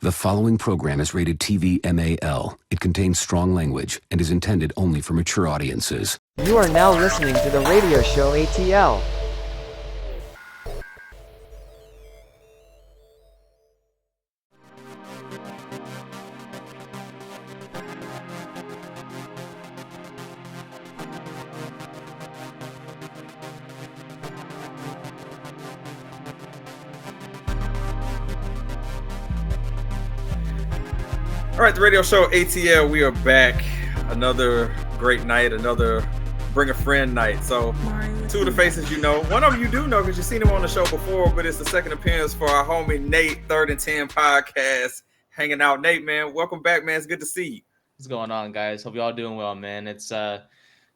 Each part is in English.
The following program is rated TV MAL. It contains strong language and is intended only for mature audiences. You are now listening to the Radio Show ATL. All right, the Radio Show ATL, we are back. Another great night, another bring a friend night. So two of the faces you know. One of them you do know because you've seen him on the show before, but it's the second appearance for our homie Nate, Third and 10 podcast, hanging out. Nate, man, welcome back, man. It's good to see you. What's going on, guys? Hope you all doing well, man. It's good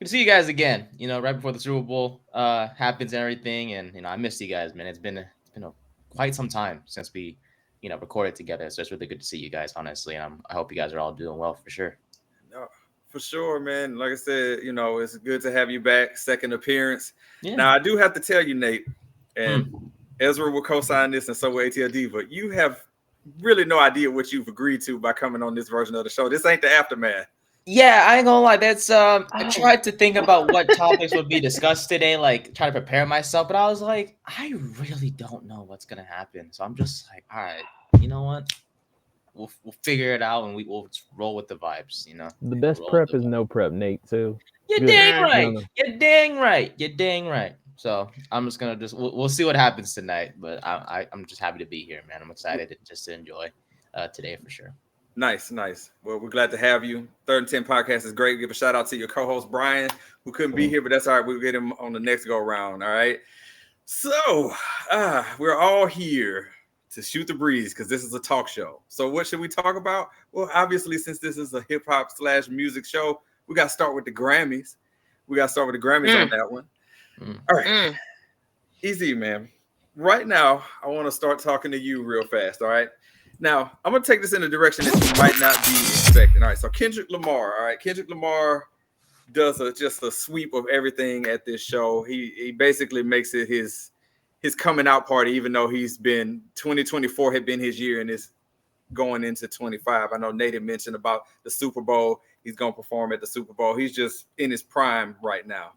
to see you guys again. You know, right before the Super Bowl happens and everything, and I missed you guys, man. It's been quite some time since we recorded together, so it's really good to see you guys, honestly. And I hope you guys are all doing well for sure. No, for sure, man. Like I said, it's good to have you back. Second appearance. Yeah. Now I do have to tell you, Nate, and Ezra will co-sign this, and so will ATL Diva. You have really no idea what you've agreed to by coming on this version of the show. This ain't the aftermath. Yeah, I ain't gonna lie. That's I tried to think about what topics would be discussed today, like try to prepare myself, but I was like, I really don't know what's gonna happen. So I'm just like, all right, you know what? We'll figure it out, and we'll just roll with the vibes. The best prep is no prep, Nate. Too. You're dang right. You're dang right. You're dang right. So I'm just gonna we'll see what happens tonight. But I'm just happy to be here, man. I'm excited to enjoy today for sure. Nice. Well, we're glad to have you. Third and 10 podcast is great. Give a shout out to your co-host Brian, who couldn't be here, but that's all right. We'll get him on the next go round. All right. So we're all here to shoot the breeze because this is a talk show. So what should we talk about? Well, obviously, since this is a hip hop / music show, we got to start with the Grammys. On that one. All right. Easy, man. Right now, I want to start talking to you real fast. All right. Now, I'm going to take this in a direction that you might not be expecting. All right, so Kendrick Lamar. All right, Kendrick Lamar does just a sweep of everything at this show. He basically makes it his coming out party, even though 2024 had been his year and is going into 25. I know Nate had mentioned about the Super Bowl. He's going to perform at the Super Bowl. He's just in his prime right now.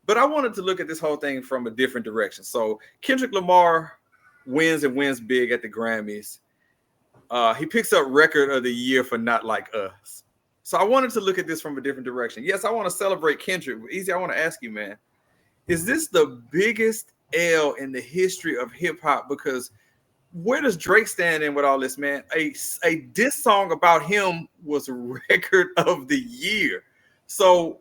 But I wanted to look at this whole thing from a different direction. So Kendrick Lamar wins big at the Grammys. He picks up record of the year for Not Like Us. So I wanted to look at this from a different direction. Yes, I want to celebrate Kendrick. Easy, I want to ask you, man, is this the biggest L in the history of hip hop? Because where does Drake stand in with all this, man? A diss song about him was record of the year. So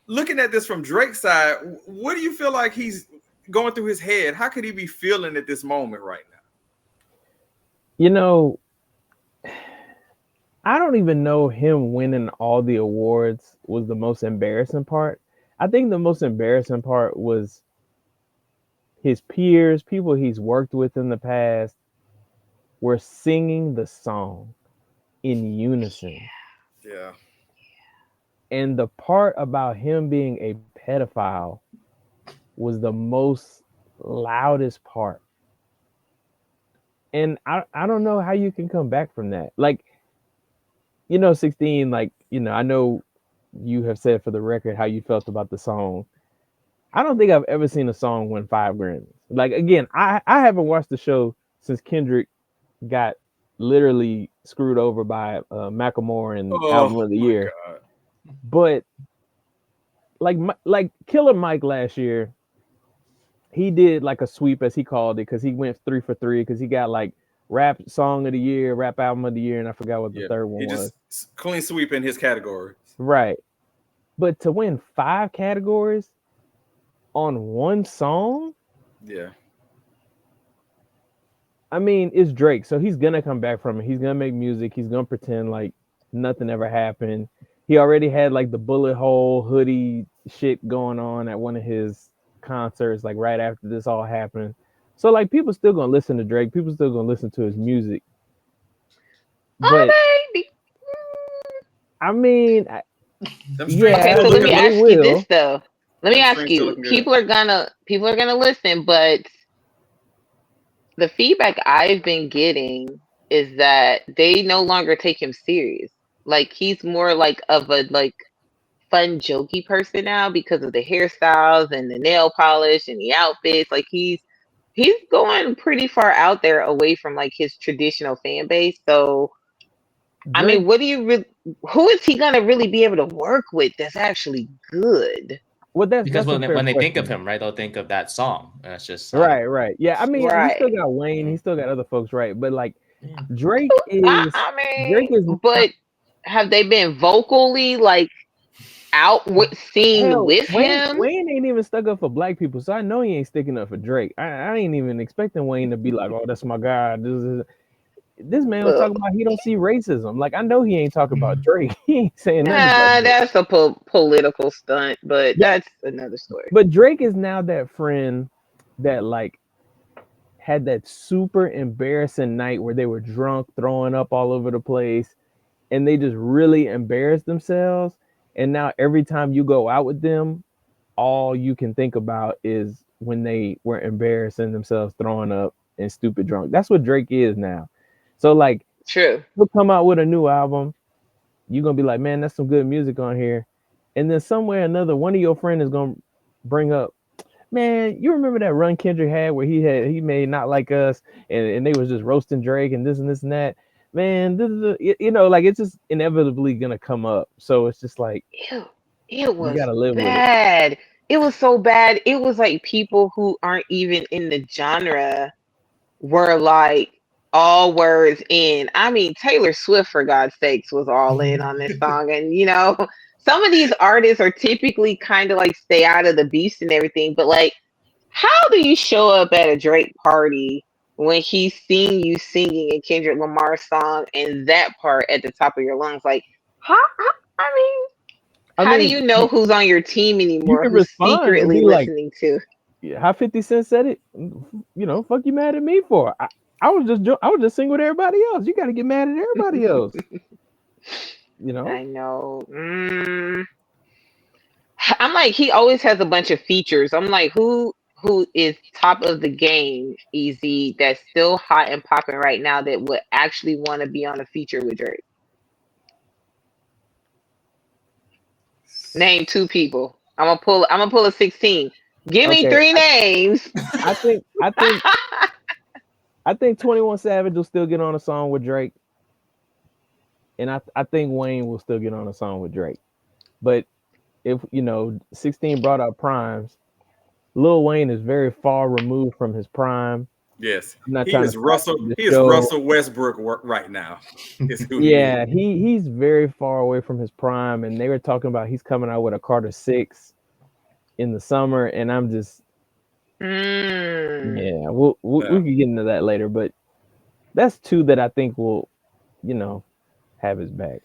looking at this from Drake's side, what do you feel like he's going through his head? How could he be feeling at this moment right now? I don't even know him winning all the awards was the most embarrassing part. I think the most embarrassing part was his peers, people he's worked with in the past, were singing the song in unison. Yeah. And the part about him being a pedophile was the most loudest part. And I don't know how you can come back from that. 16, I know you have said for the record how you felt about the song. I don't think I've ever seen a song win 5 Grammys. Again, I haven't watched the show since Kendrick got literally screwed over by Macklemore and Album of the Year. God. But like Killer Mike last year, he did a sweep, as he called it, because he went 3 for 3 because he got rap song of the year, rap album of the year, and I forgot what the third one was. Just clean sweep in his category. Right. But to win 5 categories on one song? Yeah. I mean, it's Drake, so he's going to come back from it. He's going to make music. He's going to pretend like nothing ever happened. He already had the bullet hole hoodie shit going on at one of his concerts right after this all happened. So people still gonna listen to Drake, people still gonna listen to his music. But I mean, okay, so let me ask you this though. Let me ask you, people are gonna listen, but the feedback I've been getting is that they no longer take him serious. Like he's more like of a like fun, jokey person now because of the hairstyles and the nail polish and the outfits. Like he's going pretty far out there away from like his traditional fan base. So I Drake, mean, who is he gonna really be able to work with that's actually good? well, Because that's a fair when they think of question. him, right, they'll think of that song, and it's just Right. Yeah, I mean, he still Right. got Wayne, he still got other folks, right? But like yeah. Drake is I Drake is mean, but have they been vocally like out with seen hell. with him? Wayne ain't even stuck up for black people, so I know he ain't sticking up for Drake. I ain't even expecting Wayne to be like, "Oh, that's my guy." This man was Look, talking about he don't see racism. Like I know he ain't talking about Drake. He ain't saying nothing about nah, Drake. that's a political stunt, but Yeah, that's another story. but Drake is now that friend that like had that super embarrassing night where they were drunk, throwing up all over the place, and they just really embarrassed themselves. And now every time you go out with them, all you can think about is when they were embarrassing themselves, throwing up and stupid drunk. That's what Drake is now. So like True. he'll come out with a new album, you're gonna be like, man, that's some good music on here. And then somewhere or another, one of your friends is gonna bring up, man, you remember that run Kendrick had where he made Not Like Us, and they was just roasting Drake and this and that. Man, this is like it's just inevitably gonna come up. So it's just like It you was gotta live with it. bad. It was so bad. It was like people who aren't even in the genre were like all words in. I mean, Taylor Swift, for God's sakes, was all in on this song. And, some of these artists are typically kind of like stay out of the beast and everything. But, like, how do you show up at a Drake party when he's seeing you singing a Kendrick Lamar song and that part at the top of your lungs? Like, I mean, I how do mean, you know who's on your team you anymore? can Who's respond and secretly be like, listening to? yeah, how 50 Cent said it, fuck you mad at me for? I was just singing with everybody else. You got to get mad at everybody else. I know. I'm like, he always has a bunch of features. I'm like, who is top of the game, easy, that's still hot and popping right now that would actually want to be on a feature with Drake? Name two people. I'm gonna pull a 16. Give me Okay, three names. I think I think I think 21 Savage will still get on a song with Drake, and I think Wayne will still get on a song with Drake. But if 16 brought up primes, Lil Wayne is very far removed from his prime. Yes, I'm not he trying is to Russell. the He is show. Russell Westbrook right now. Is who Yeah, he is. he's very far away from his prime, and they were talking about he's coming out with a Carter 6 in the summer, and I'm just yeah, we can get into that later, but that's two that I think will have his back.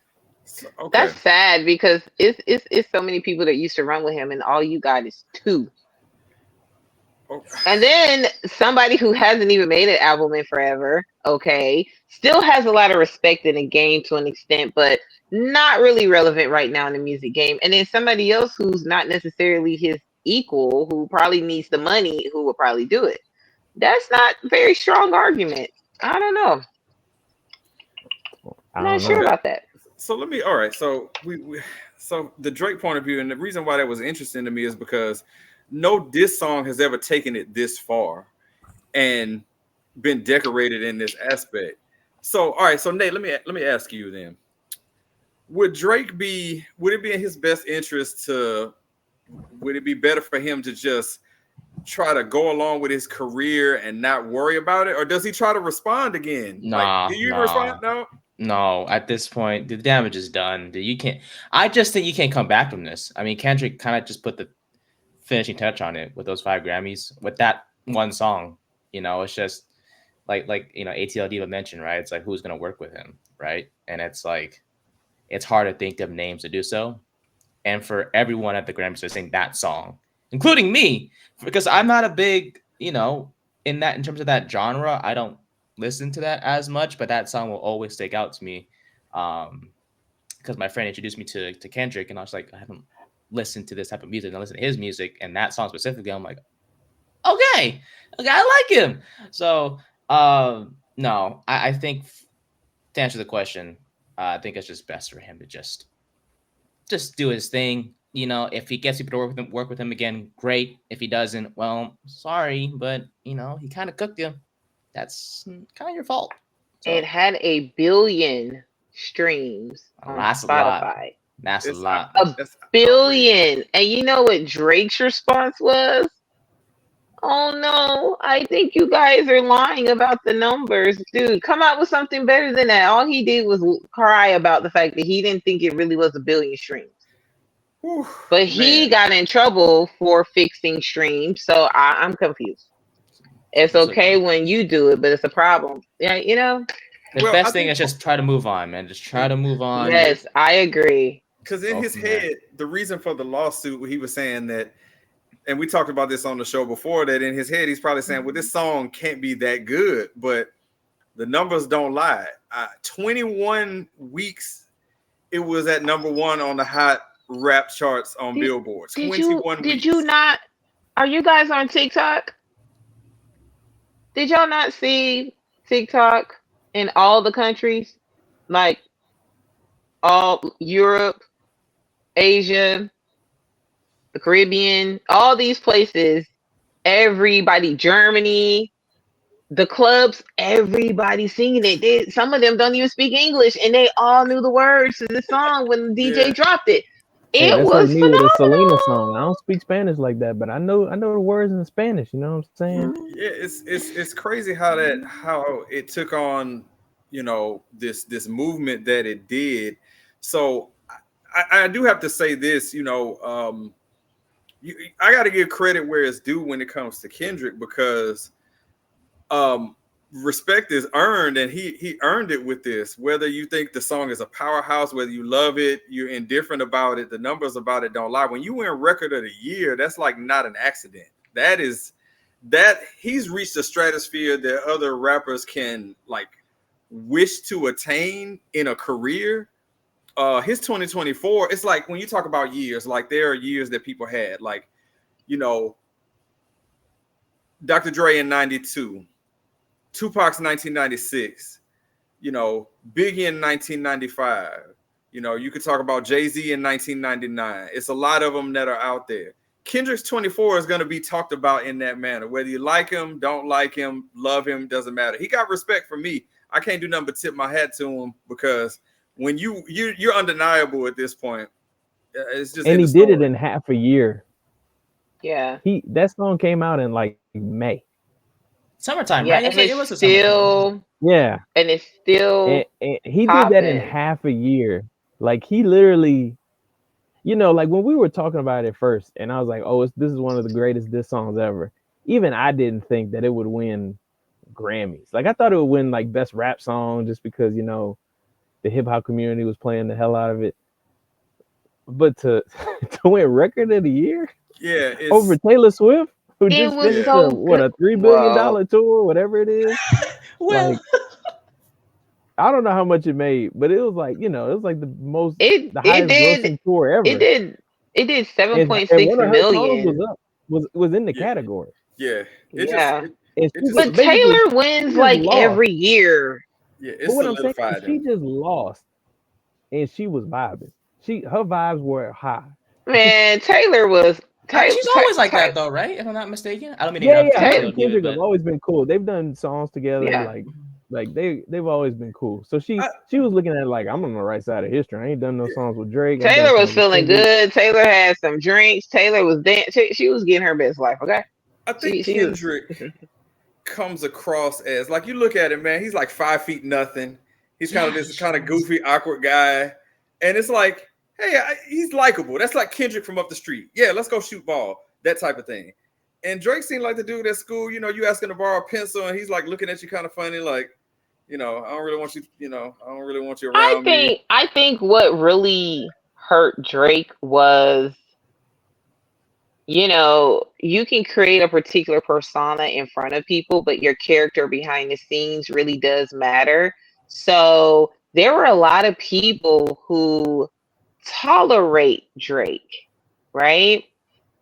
Okay. That's sad because it's so many people that used to run with him, and all you got is two. And then somebody who hasn't even made an album in forever, okay, still has a lot of respect in the game to an extent, but not really relevant right now in the music game. And then somebody else who's not necessarily his equal, who probably needs the money, who will probably do it. That's not a very strong argument. I don't know. I Not don't sure know. about that. So let me. All right. So so the Drake point of view, and the reason why that was interesting to me is because no diss song has ever taken it this far and been decorated in this aspect. So all right. So Nate, let me ask you then. Would it be in his best interest would it be better for him to just try to go along with his career and not worry about it, or does he try to respond again? Nah, Do you even respond? No, at this point, the damage is done. You can't. I just think you can't come back from this. I mean, Kendrick kind of just put the finishing touch on it with those 5 Grammys with that one song. It's just like ATL Diva mentioned, right? It's like who's gonna work with him, right? And it's like it's hard to think of names to do so. And for everyone at the Grammys to sing that song, including me, because I'm not a big, in terms of that genre, I don't listen to that as much, but that song will always stick out to me. Because my friend introduced me to Kendrick, and I was like, I haven't listened to this type of music, and I listen to his music, and that song specifically, I'm like, okay, I like him. So no, I think to answer the question, I think it's just best for him to just do his thing. You know, if he gets people to work with him again, great. If he doesn't, well, sorry, but you know, he kind of cooked you. That's kind of your fault. So, It had 1 billion streams on that's a Spotify. lot. That's a lot. That's 1 billion. And you know what Drake's response was? Oh no, I think you guys are lying about the numbers. Dude, come out with something better than that. All he did was cry about the fact that he didn't think it really was 1 billion streams. Whew, But he man. got in trouble for fixing streams, so I'm confused. It's okay when you do it, but it's a problem. Yeah, you know? The Well, best I thing think- is just try to move on, man. Just try to move on. Yes, I agree. Because in Go his from there. head, the reason for the lawsuit, he was saying that, and we talked about this on the show before, that in his head, he's probably saying, well, this song can't be that good, but the numbers don't lie. 21 weeks, it was at #1 on the hot rap charts on Billboard. 21 weeks. Did you not? Are you guys on TikTok? Did y'all not see TikTok in all the countries? Like all Europe, Asia, the Caribbean, all these places, everybody, Germany, the clubs, everybody singing it. Some of them don't even speak English, and they all knew the words to the song when the DJ Yeah. dropped it. Hey, It that's was like me with a Selena phenomenal. song. I don't speak Spanish like that, but I know the words in Spanish. You know what I'm saying? Yeah, it's crazy how it took on, you know, this movement that it did. So I do have to say this, you know, I got to give credit where it's due when it comes to Kendrick, because respect is earned, and he earned it with this. Whether you think the song is a powerhouse, whether you love it, you're indifferent about it, the numbers about it don't lie. When you win record of the year, that's like not an accident. That he's reached a stratosphere that other rappers can like wish to attain in a career. His 2024, it's like when you talk about years, like there are years that people had, like, you know, Dr. Dre in 92, Tupac's 1996, you know, Biggie in 1995. You know, you could talk about Jay-Z in 1999. It's a lot of them that are out there. Kendrick's 24 is going to be talked about in that manner. Whether you like him, don't like him, love him, doesn't matter. He got respect from me. I can't do nothing but tip my hat to him, because when you're undeniable at this point. It's just, And he did it in half a year. Yeah. That song came out in like May. Summertime, Yeah, right? and It was it's a summertime. Yeah, and it's still and he did that in popping. half a year. Like he literally, you know, like when we were talking about it first, and I was like, "Oh, this is one of the greatest diss songs ever." Even I didn't think that it would win Grammys. Like I thought it would win like best rap song, just because, you know, the hip hop community was playing the hell out of it. But to win record of the year, yeah, over Taylor Swift, who It just was finished so a good. $3 billion Wow. tour, whatever it is. Well, Like, I don't know how much it made, but it was like, you know, it was like the It highest did grossing tour ever. it did 7.6 and one of her songs million. was in the Yeah. category. yeah. Yeah. And It she just- But basically- Taylor wins just like lost. every year. Yeah, But it's what I'm saying solidified is she him. just lost, and she was vibing. Her vibes were high. Man, Taylor was she's always like that, though, right? If I'm not mistaken. I don't mean to interrupt Her you, and Kendrick but have always been cool. They've done songs together, Yeah. like they've always been cool. So she was looking at it like, I'm on the right side of history. I ain't done no songs with Drake. I've done Taylor was songs with feeling Kendrick. good. Taylor had some drinks. Taylor was dancing. She was getting her best life. Okay. I think She was- Kendrick comes across as, like, you look at him, man, he's like 5 feet nothing. He's kind of this kind of goofy, awkward guy. And it's like, hey, he's likable. That's like Kendrick from up the street. Yeah, let's go shoot ball. That type of thing. And Drake seemed like the dude at school, you know, you asking to borrow a pencil and he's like looking at you kind of funny, like, you know, I don't really want you, I don't really want you around me. I think what really hurt Drake was, you know, you can create a particular persona in front of people, but your character behind the scenes really does matter. So there were a lot of people who tolerate Drake, right?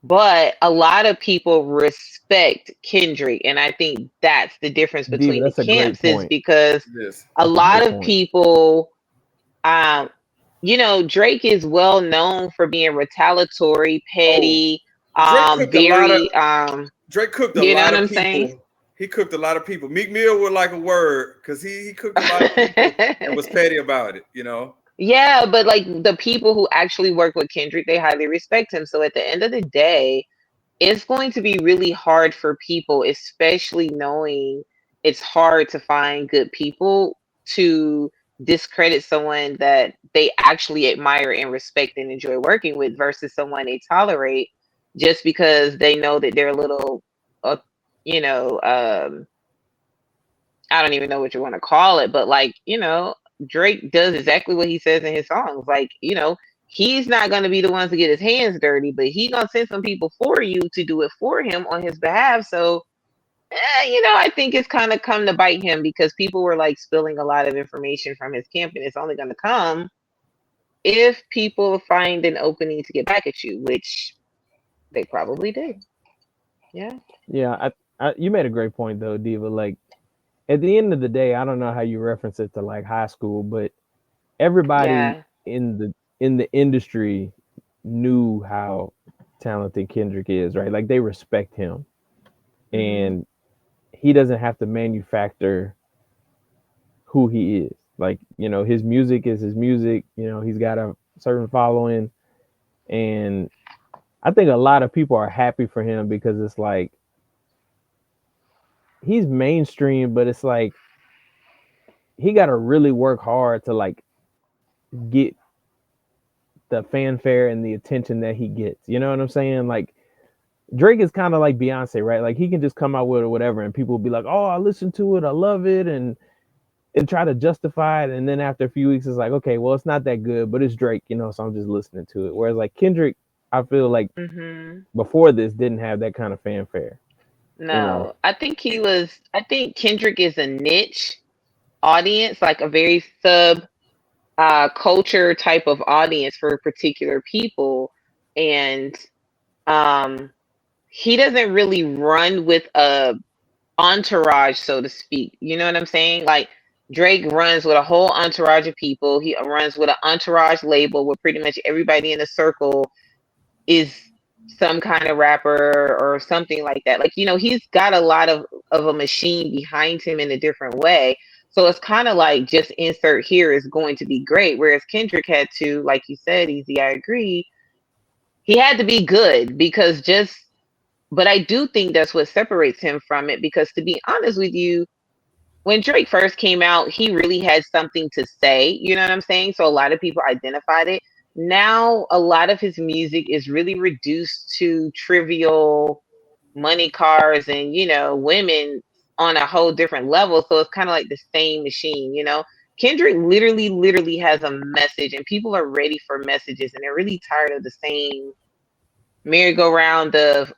But a lot of people respect Kendrick, and I think that's the difference Diva, between the that's a great camps is point. because Yes. a That's a lot great of point. people, um, Drake is well known for being retaliatory, Oh, petty, Drake cooked a lot of very, Drake cooked a you know lot what of I'm saying? people. He cooked a lot of people. Meek Mill would like a word because he cooked a lot of people and was petty about it, you know. Yeah, but like the people who actually work with Kendrick, they highly respect him. So at the end of the day, it's going to be really hard for people, especially knowing it's hard to find good people, to discredit someone that they actually admire and respect and enjoy working with versus someone they tolerate just because they know that they're a little, uh, you know, I don't even know what you want to call it, but like, Drake does exactly what he says in his songs. Like, he's not going to be the one to get his hands dirty, but he going to send some people for you to do it for him on his behalf. So, I think it's kind of come to bite him because people were like spilling a lot of information from his camp, and it's only going to come if people find an opening to get back at you, which they probably did. Yeah. Yeah, you made a great point though, Diva. Like at the end of the day, I don't know how you reference it to like high school, but everybody Yeah. in the industry knew how talented Kendrick is, right? Like they respect him, Hmm. and he doesn't have to manufacture who he is. Like his music is his music. He's got a certain following, and I think a lot of people are happy for him because it's like he's mainstream, but it's like he got to really work hard to like get the fanfare and the attention that he gets. You know what I'm saying? Like Drake is kind of like Beyonce, right? Like he can just come out with whatever, and people will be like, "Oh, I listened to it, I love it," and try to justify it. And then after a few weeks, it's like, okay, well, it's not that good, but it's Drake, so I'm just listening to it. Whereas like Kendrick, I feel like Hmm. before this didn't have that kind of fanfare. You know, No, I think Kendrick is a niche audience, like a very sub culture type of audience for particular people. And um he doesn't really run with a entourage, so to speak. You know what I'm saying? Like Drake runs with a whole entourage of people. He runs with an entourage label where pretty much everybody in the circle is some kind of rapper or something like that. Like, he's got a lot of a machine behind him in a different way. So it's kind of like just insert here is going to be great. Whereas Kendrick had to, like you said, Easy, I agree. He had to be good because but I do think that's what separates him from it. Because to be honest with you, when Drake first came out, he really had something to say. You know what I'm saying? So a lot of people identified it. Now, a lot of his music is really reduced to trivial money cars and, women on a whole different level. So it's kind of like the same machine. Kendrick literally has a message, and people are ready for messages, and they're really tired of the same merry-go-round of,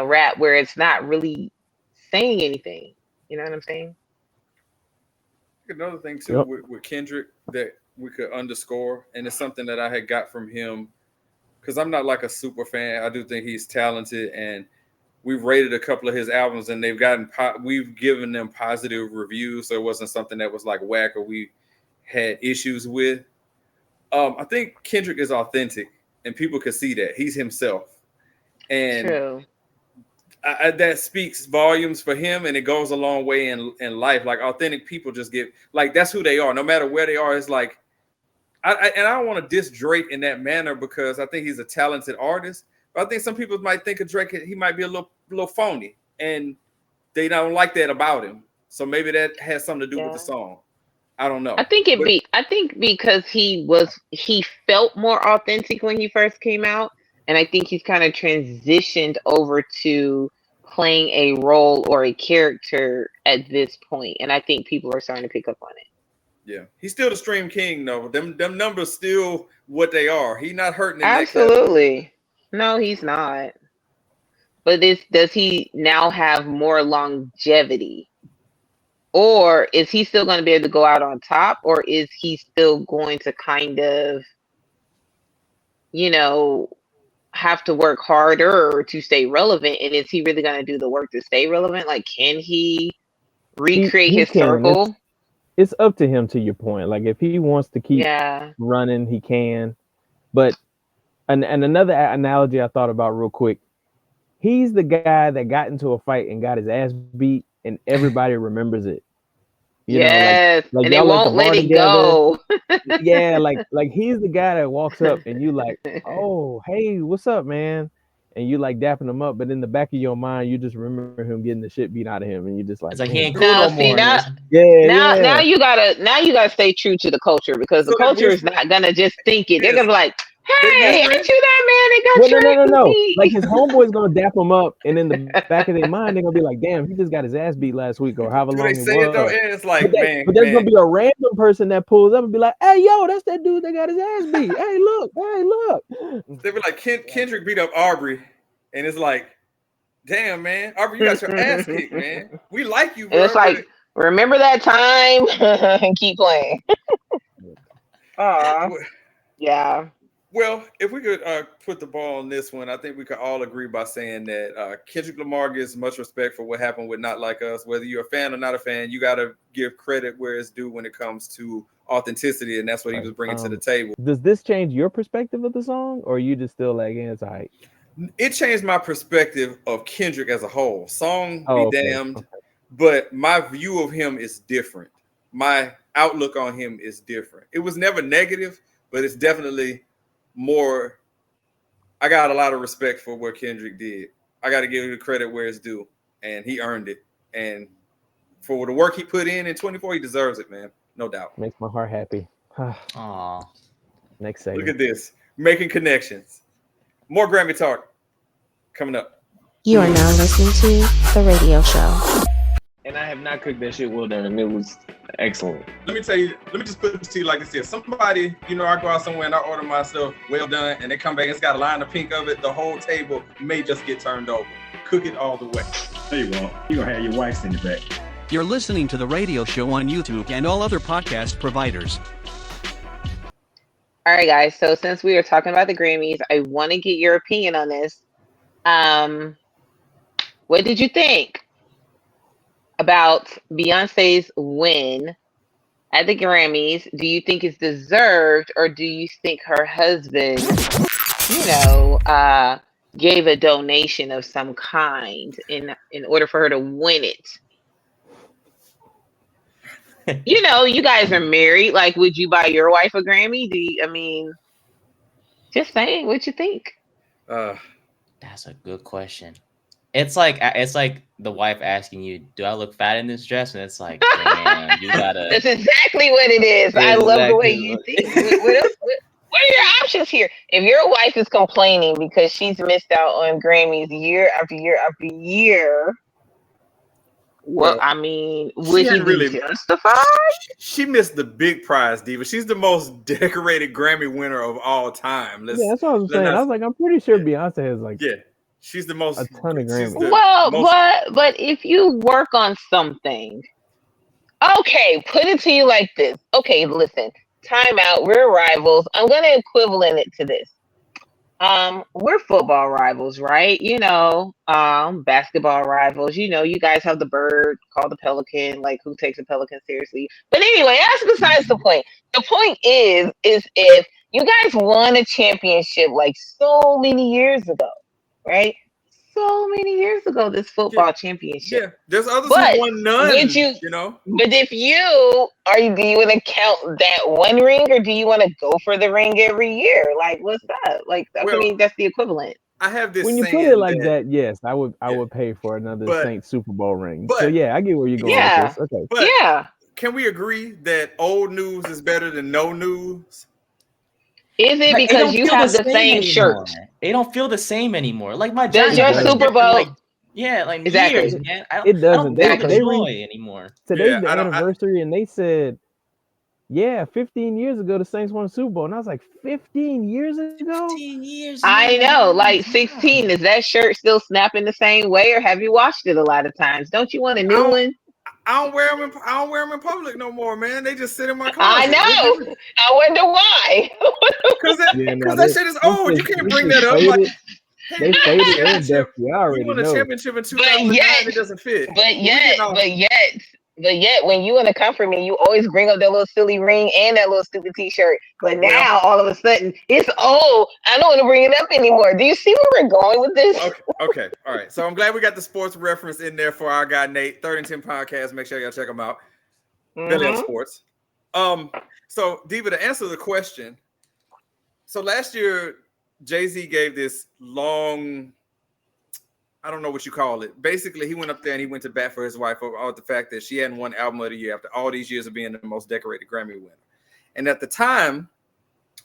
rap where it's not really saying anything. You know what I'm saying? Another thing too yep. with Kendrick that we could underscore, and it's something that I had got from him because I'm not like a super fan. I do think he's talented, and we've rated a couple of his albums, and we've given them positive reviews, so it wasn't something that was like whack or we had issues with. I think Kendrick is authentic, and people can see that he's himself, and True. that speaks volumes for him, and it goes a long way in life. Like authentic people just get like that's who they are, no matter where they are. It's like and I don't want to diss Drake in that manner because I think he's a talented artist. But I think some people might think of Drake, he might be a little phony, and they don't like that about him. So maybe that has something to do with the Yeah. song. I don't I know, think but I think because he felt more authentic when he first came out, and I think he's kind of transitioned over to playing a role or a character at this point, and I think people are starting to pick up on it. yeah, he's still the stream king though. Them numbers still what they are. He's not hurting in that category. Absolutely. No, he's not. But does he now have more longevity? Or is he still going to be able to go out on top? Or is he still going to kind of, you know, have to work harder to stay relevant? And is he really going to do the work to stay relevant? Like, can he recreate he his can. circle? It's up to him, to your point. Like, if he wants to keep Yeah. running, he can. But and another analogy I thought about real quick. He's the guy that got into a fight and got his ass beat, and everybody remembers it. You Yes, know, like and they y'all at the won't bar let it together. go. Yeah, like he's the guy that walks up and you like, oh, hey, what's up, man? And you like dapping him up, but in the back of your mind, you just remember him getting the shit beat out of him, and you just like, It's like he damn. ain't cool No, no see more. now, Yeah. now you gotta stay true to the culture, because the So culture which is not gonna just think it. They're Yes. gonna be like, They "Hey, whispering? ain't you that man that Well, got your no. ass beat?" Like his homeboy's gonna dap him up, and in the back of their mind, they're gonna be like, damn, he just got his ass beat last week or however Do they long it say it though? was. And it's But, like, but there's gonna be a random person that pulls up and be like, hey, yo, that's that dude that got his ass beat. Hey, look. they be like, Kendrick beat up Aubrey, and it's like, damn, man, Aubrey, you got your ass kicked, man. We like you, bro. And it's like, remember that time and keep playing. Aw, yeah. Well, if we could put the ball on this one, I think we could all agree by saying that Kendrick Lamar gets much respect for what happened with Not Like Us. Whether you're a fan or not a fan, you got to give credit where it's due when it comes to authenticity, and that's what he was bringing to the table. Does this change your perspective of the song, or are you just still like, it's all right? It changed my perspective of Kendrick as a whole. Song be damned, Okay. but my view of him is different. My outlook on him is different. It was never negative, but it's definitely more. I got a lot of respect for what Kendrick did. I got to give the credit where it's due, and he earned it. And for the work he put in 24, he deserves it, man. No doubt. Makes my heart happy. Aw. Next segment. Look at this. Making connections. More Grammy talk coming up. You are now listening to The Radio Show. And I have not cooked that shit well done, and it was excellent. Let me tell you, let me just put it to you like this here. Somebody, I go out somewhere and I order my stuff well done, and they come back and it's got a line of pink of it. The whole table may just get turned over. Cook it all the way. There you go. You're going to have your wife send it back. You're listening to The Radio Show on YouTube and all other podcast providers. All right, guys. So since we are talking about the Grammys, I want to get your opinion on this. What did you think about Beyonce's win at the Grammys? Do you think it's deserved, or do you think her husband, gave a donation of some kind in order for her to win it? You guys are married. Like, would you buy your wife a Grammy? Just saying, what you think? That's a good question. It's like the wife asking you, "Do I look fat in this dress?" And it's like, damn, you gotta. That's exactly what it is. I love the way you think. What are your options here? If your wife is complaining because she's missed out on Grammys year after year after year, would he be justified? She missed the big prize, Diva. She's the most decorated Grammy winner of all time. That's what I was saying. I was like, I'm pretty sure Beyonce has like she's the most a ton of Grammys. But if you work on something, okay, put it to you like this. Okay, listen, time out. We're rivals. I'm gonna equivalent it to this. We're football rivals, right? Basketball rivals. You guys have the bird called the pelican. Like, who takes a pelican seriously? But anyway, that's besides the point. The point is if you guys won a championship like so many years ago, right? So many years ago, this football championship. Yeah, there's others who won none. But if you want to count that one ring, or do you want to go for the ring every year? Like, what's that? Like, that's the equivalent. I have this. When you put it like that, yes, I would pay for another Saints Super Bowl ring. So yeah, I get where you're going with this. Okay. But can we agree that old news is better than no news? Is it because you have the same shirt? They don't feel the same anymore. Like my Does your Super Bowl? Exactly. Years, man. It doesn't. They joy anymore. Today's the anniversary, and they said, 15 years ago the Saints won a Super Bowl, and I was like, 15 years ago? 15 years. I know, like 16. Is that shirt still snapping the same way, or have you washed it a lot of times? Don't you want a new one? I don't wear them. I don't wear them in public no more, man. They just sit in my I closet. know. I wonder why. Because that shit is old. You can't bring that up. Like, they faded and dusty. I already we won a know. championship in 2009. It doesn't fit. But yet, when you want to comfort me, you always bring up that little silly ring and that little stupid T-shirt. But now, all of a sudden, it's old. I don't want to bring it up anymore. Do you see where we're going with this? Okay. All right. So I'm glad we got the sports reference in there for our guy Nate. 3rd and 10 podcast. Make sure y'all check him out. Belly Up Sports. So Diva, to answer the question. So last year, Jay-Z gave this long, I don't know what you call it. Basically, he went up there and he went to bat for his wife about the fact that she hadn't won Album of the Year after all these years of being the most decorated Grammy winner. And at the time,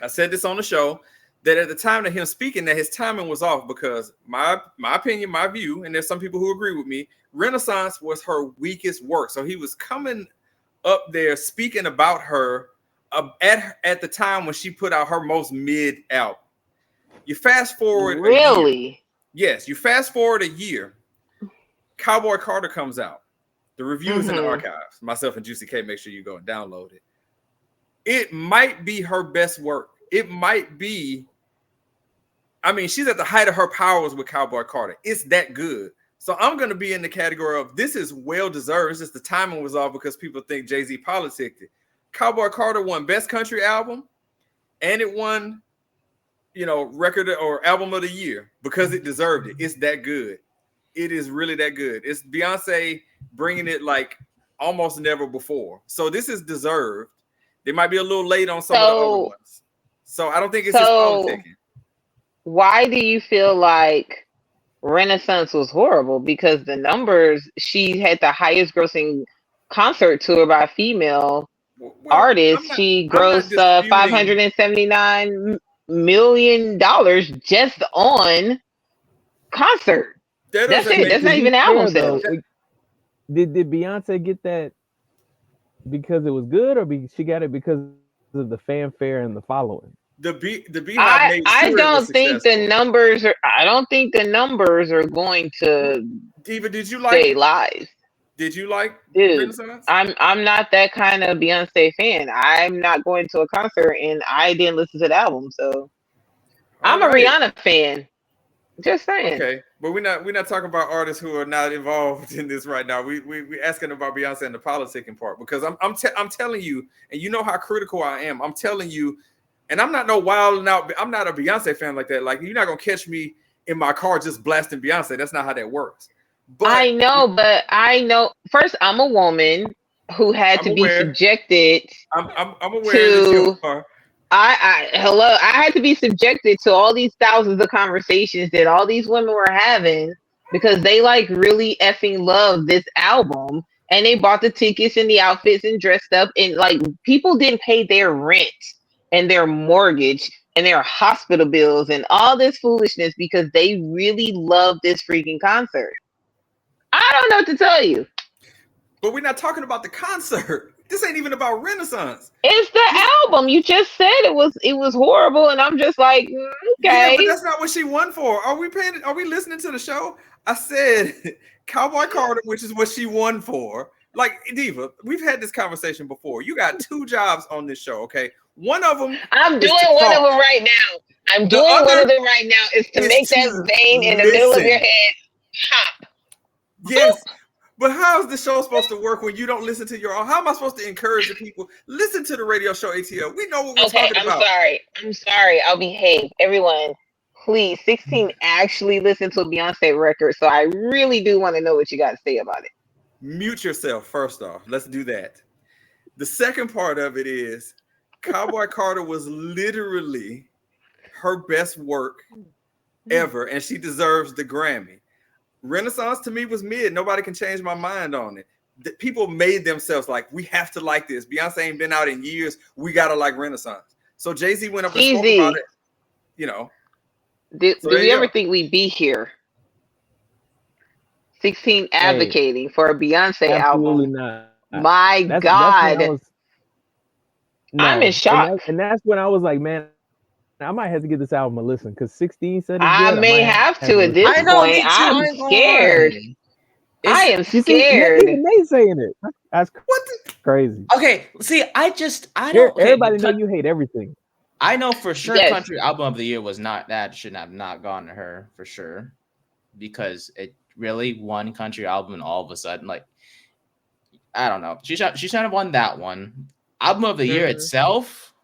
I said this on the show, that at the time of him speaking, that his timing was off because my opinion, my view, and there's some people who agree with me, Renaissance was her weakest work. So he was coming up there speaking about her at the time when she put out her most mid album. You fast forward. Really? Yes, you fast forward a year. Cowboy Carter comes out. The review is in the archives. Myself and Juicy K, make sure you go and download it. It might be her best work. It might be. I mean, she's at the height of her powers with Cowboy Carter. It's that good. So I'm going to be in the category of this is well deserved. It's just the timing was off because people think Jay-Z politicked it. Cowboy Carter won Best Country Album, and it won, record or album of the year because it deserved it. It's that good. It is really that good. It's Beyonce bringing it like almost never before. So this is deserved. They might be a little late on some of the other ones. So I don't think it's just politicking. Why do you feel like Renaissance was horrible? Because the numbers, she had the highest grossing concert tour by a female artist. She grossed $579 million just on concert. That's it. That's not even album sales. Did Beyonce get that because it was good, or she got it because of the fanfare and the following? I don't think the numbers are. I don't think the numbers are going to. Diva, did you like stay live? Did you like Renaissance? I'm not that kind of Beyonce fan. I'm not going to a concert, and I didn't listen to the album, so I'm a Rihanna fan. Just saying. Okay, but we're not talking about artists who are not involved in this right now. We asking about Beyonce and the politicking part because I'm telling you, and you know how critical I am. I'm telling you, and I'm not no wild out. I'm not a Beyonce fan like that. Like, you're not gonna catch me in my car just blasting Beyonce. That's not how that works. But I know. First, I'm a woman who had to be subjected. I'm aware that you are. I had to be subjected to all these thousands of conversations that all these women were having because they like really effing love this album, and they bought the tickets and the outfits and dressed up, and like people didn't pay their rent and their mortgage and their hospital bills and all this foolishness because they really love this freaking concert. I don't know what to tell you. But we're not talking about the concert. This ain't even about Renaissance. It's the album. You just said it was horrible, and I'm just like, okay. Yeah, but that's not what she won for. Are we listening to the show? I said Cowboy Carter, which is what she won for. Like, Diva, we've had this conversation before. You got 2 jobs on this show, okay? One of them. I'm doing one of them right now. One of them right now is to make that vein in the middle of your head pop. Yes. But how is the show supposed to work when you don't listen to your own? How am I supposed to encourage the people? Listen to the Radio Show ATL. We know what we're talking about. I'm sorry. I'll behave. Everyone, please. 16 actually listen to a Beyonce record. So I really do want to know what you got to say about it. Mute yourself, first off. Let's do that. The second part of it is Cowboy Carter was literally her best work ever, and she deserves the Grammy. Renaissance to me was mid. Nobody can change my mind on it. The people made themselves like, we have to like this. Beyonce ain't been out in years. We gotta like Renaissance. So Jay-Z went up and spoke about it. Do we ever think we'd be here? 16 advocating for a Beyonce album. Not. My God. I'm in shock. And that's when I was like, man, I might have to give this album a listen because 16 said it's good. I may have to at this point. I'm scared. I am You see, scared. even they saying it. That's crazy. Okay, see, I don't. Okay, Everybody know you hate everything. I know for sure Yes. country album of the year was not that should have not gone to her for sure, because it really won country album and all of a sudden, like, I don't know, she should have won that one. Album of the year itself.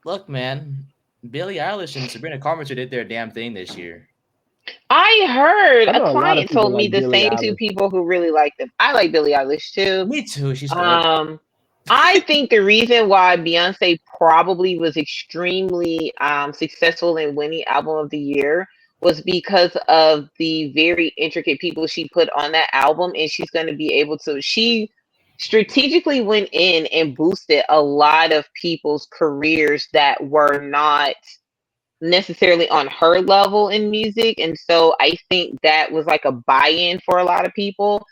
Look, man, Billie Eilish and Sabrina Carpenter did their damn thing this year. I heard I know a a lot of client people told me like the Billie same two Eilish. people who really like them. I like Billie Eilish too. Me too. She's good. I think the reason why Beyonce probably was extremely successful in winning album of the year was because of the very intricate people she put on that album, and she's going to be able to. She strategically went in and boosted a lot of people's careers that were not necessarily on her level in music, and so I think that was like a buy-in for a lot of people,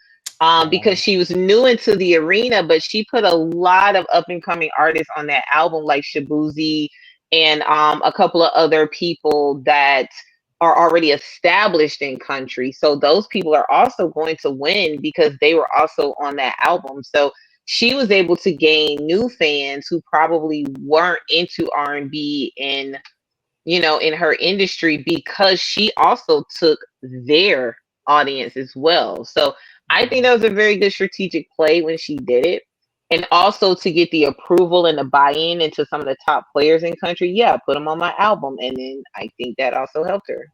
because she was new into the arena, but she put a lot of up-and-coming artists on that album, like Shabuzi and a couple of other people that are already established in country. So those people are also going to win because they were also on that album. So she was able to gain new fans who probably weren't into R&B and in her industry, because she also took their audience as well. So I think that was a very good strategic play when she did it. And also to get the approval and the buy-in into some of the top players in country. Yeah, put them on my album. And then I think that also helped her.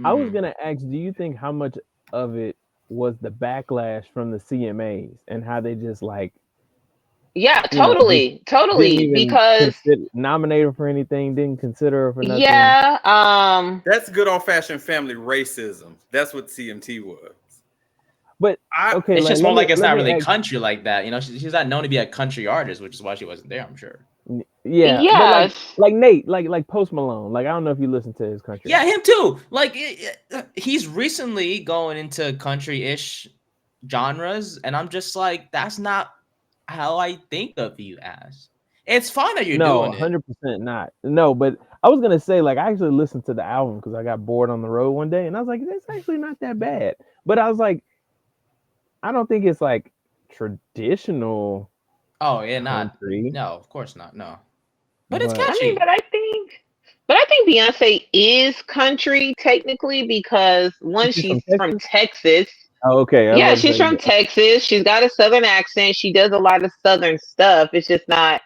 I was going to ask, do you think how much of it was the backlash from the CMAs and how they just like, yeah, totally, because nominate her for anything, didn't consider her for nothing. Yeah, that's good old-fashioned family racism. That's what CMT was. But okay, it's just more like it's not really country like that. She's not known to be a country artist, which is why she wasn't there, I'm sure. Yeah, yes. But like Nate, like Post Malone. Like I don't know if you listen to his country. Yeah, him too. Like he's recently going into country-ish genres, and I'm just like, that's not how I think of you as. It's fine that you're doing it. 100% not. No, but I was gonna say, like, I actually listened to the album because I got bored on the road one day, and I was like, it's actually not that bad. But I was like, I don't think it's like traditional. Oh yeah, country. No, of course not. No, but it's catchy. I mean, but I think Beyonce is country technically, because one, she's from Texas. Oh, okay. Yeah, she's from Texas. She's got a Southern accent. She does a lot of Southern stuff. It's just not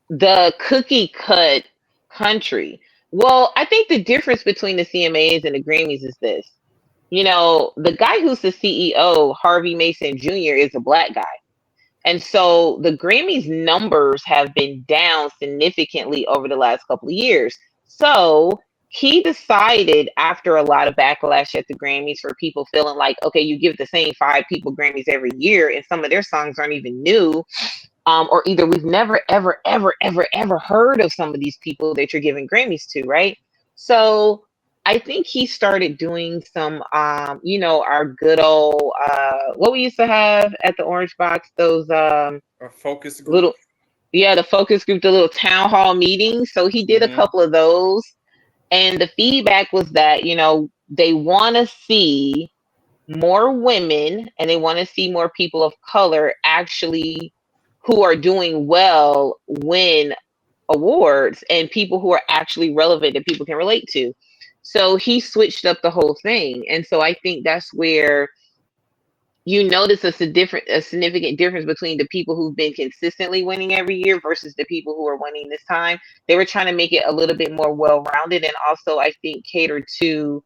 the cookie cut country. Well, I think the difference between the CMAs and the Grammys is this. The guy who's the CEO, Harvey Mason Jr., is a black guy. And so the Grammys numbers have been down significantly over the last couple of years. So he decided, after a lot of backlash at the Grammys for people feeling like, okay, you give the same 5 people Grammys every year and some of their songs aren't even new, or either we've never, ever, ever, ever, ever heard of some of these people that you're giving Grammys to, right? So I think he started doing some, our good old, what we used to have at the Orange Box, those a focus group. The focus group, the little town hall meetings. So he did a couple of those. And the feedback was that, they want to see more women and they want to see more people of color actually who are doing well win awards, and people who are actually relevant that people can relate to. So he switched up the whole thing. And so I think that's where you notice a significant difference between the people who've been consistently winning every year versus the people who are winning this time. They were trying to make it a little bit more well-rounded, and also I think cater to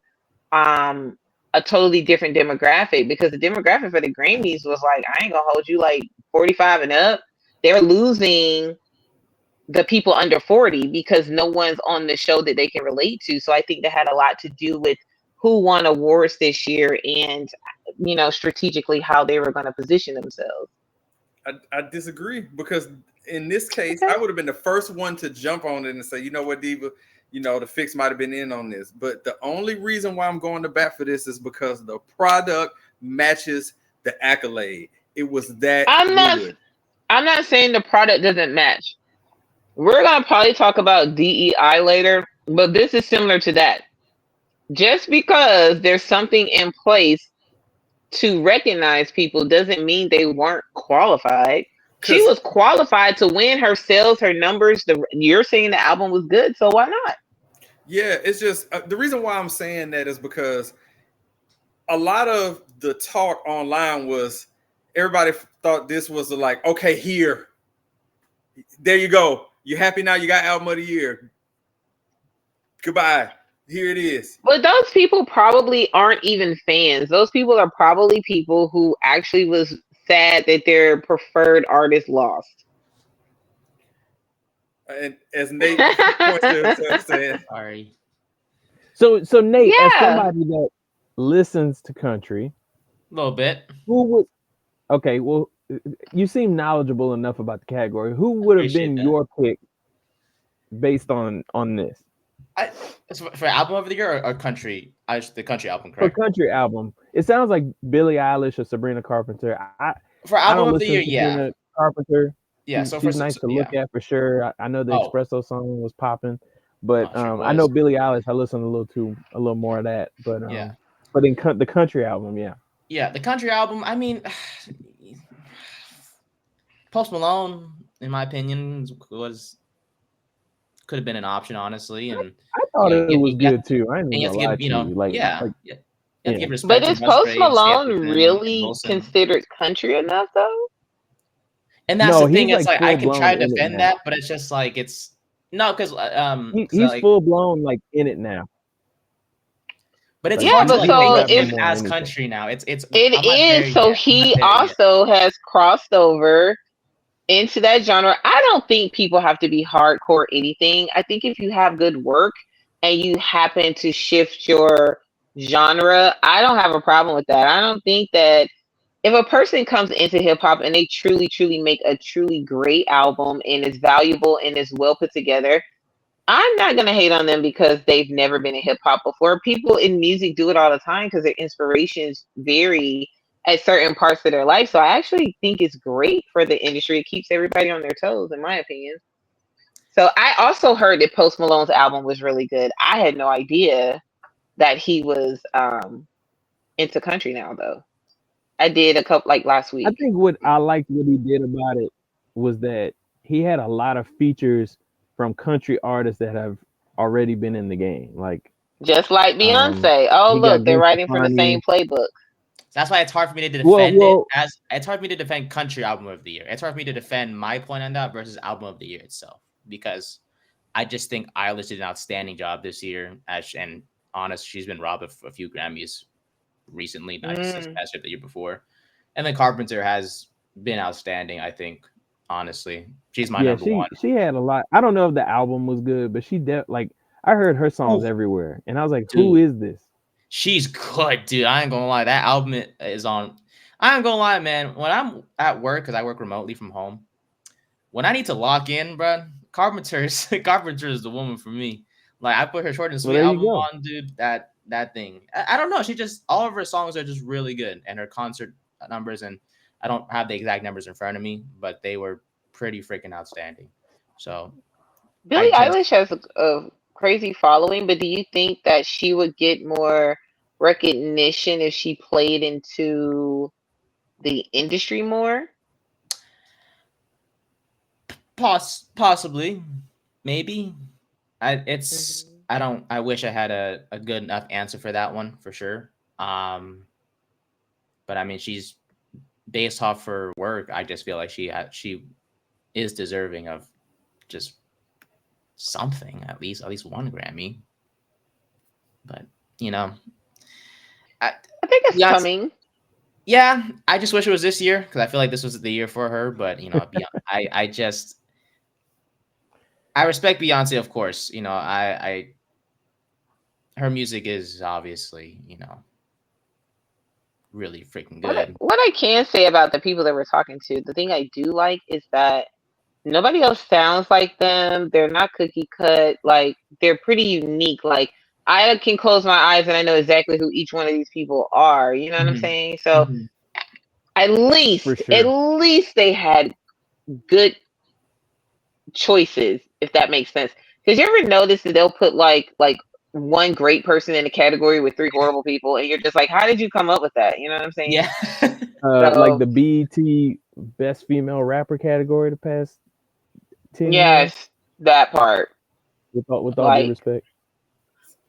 a totally different demographic, because the demographic for the Grammys was like, I ain't gonna hold you, like 45 and up. They're losing the people under 40 because no one's on the show that they can relate to. So I think that had a lot to do with who won awards this year and, strategically how they were going to position themselves. I disagree, because in this case, I would have been the first one to jump on it and say, you know what, Diva, the fix might have been in on this. But the only reason why I'm going to bat for this is because the product matches the accolade. It was that good. I'm not saying the product doesn't match. We're going to probably talk about DEI later, but this is similar to that. just because there's something in place to recognize people doesn't mean they weren't qualified. She was qualified to win. Her sales, her numbers. You're saying the album was good, so why not? Yeah, it's just the reason why I'm saying that is because a lot of the talk online was everybody thought this was like, okay, here, there you go. You happy now? You got album of the year. Goodbye. Here it is. But those people probably aren't even fans. Those people are probably people who actually was sad that their preferred artist lost. And as Nate points to himself saying, Sorry. So Nate, as Yeah. somebody that listens to country, A little bit. who would? Okay, well, you seem knowledgeable enough about the category. Who would have Appreciate been that. your pick based on this? For album of the year or country? The country album, For correct? country album, it sounds like Billie Eilish or Sabrina Carpenter. For I album don't of the listen year, to yeah. Sabrina Carpenter. Yeah, She's so for nice to look yeah. at for sure. I know the Oh. Espresso song was popping, but Oh, sure I know was. Billie Eilish. I listen a little more of that. But Yeah. but in the country album, yeah. Yeah, the country album, I mean, Post Malone, in my opinion, could have been an option, honestly. And I thought it was good too. I ain't and you gonna have lie to to give, you. Like, you have to give respect But to is Post Musgraves, Malone Jefferson, really Wilson. considered country enough though? And that's the thing. he's, It's like I can try to full-blown in it defend now. that, but it's just like it's no, because He's full blown like in it now. But it's Like, hard to but like so think of him if- as anything. country now. It It I'm not there is. So yet. I'm he not there yet. also has crossed over into that genre. I don't think people have to be hardcore anything. I think if you have good work and you happen to shift your genre, I don't have a problem with that. I don't think that if a person comes into hip hop and they truly, truly make a truly great album and is valuable and is well put together, I'm not gonna hate on them because they've never been in hip hop before. People in music do it all the time because their inspirations vary at certain parts of their life. So I actually think it's great for the industry. It keeps everybody on their toes, in my opinion. So I also heard that Post Malone's album was really good. I had no idea that he was into country now though. I did a couple like last week. I think what I liked what he did about it was that he had a lot of features from country artists that have already been in the game. Like just like Beyonce. Oh he got look, they're Gwen writing from the Stefani. same playbook. That's why it's hard for me to defend Well- it as it's hard for me to defend country album of the year. It's hard for me to defend my point on that versus album of the year itself because I just think Eilish did an outstanding job this year. And honest, she's been robbed of a few Grammys recently, not just this past year, the year before. And then Carpenter has been outstanding, I think. Honestly, she's my number one. She had a lot. I don't know if the album was good, but like I heard her songs everywhere, and I was like, "Who is this?" She's good, dude. I ain't gonna lie. That album is on. I ain't gonna lie, man. When I'm at work, because I work remotely from home, when I need to lock in, bro, Carpenter is the woman for me. Like I put her Short and Sweet album on, dude. That thing. I don't know. She just all of her songs are just really good, and her concert numbers, and I don't have the exact numbers in front of me, but they were pretty freaking outstanding. So Billie Eilish has a crazy following, but do you think that she would get more recognition if she played into the industry more? Possibly, maybe. I wish I had a good enough answer for that one for sure. But I mean, she's based off her work. I just feel like she is deserving of just something, at least one Grammy. But you know, I think it's coming. Yeah, I just wish it was this year because I feel like this was the year for her. But you know, I respect Beyonce, of course. You know, her music is obviously, you know, really freaking good. What I can say about the people that we're talking to, the thing I do like is that nobody else sounds like them. They're not cookie cut. Like they're pretty unique. Like I can close my eyes and I know exactly who each one of these people are. You know what I'm saying? So at least they had good choices, if that makes sense. Because you ever notice that they'll put like one great person in a category with 3 horrible people, and you're just like, how did you come up with that? You know what I'm saying? Yeah. Like the BET Best Female Rapper category the past 10 years. Yes, that part. With all due Like, respect.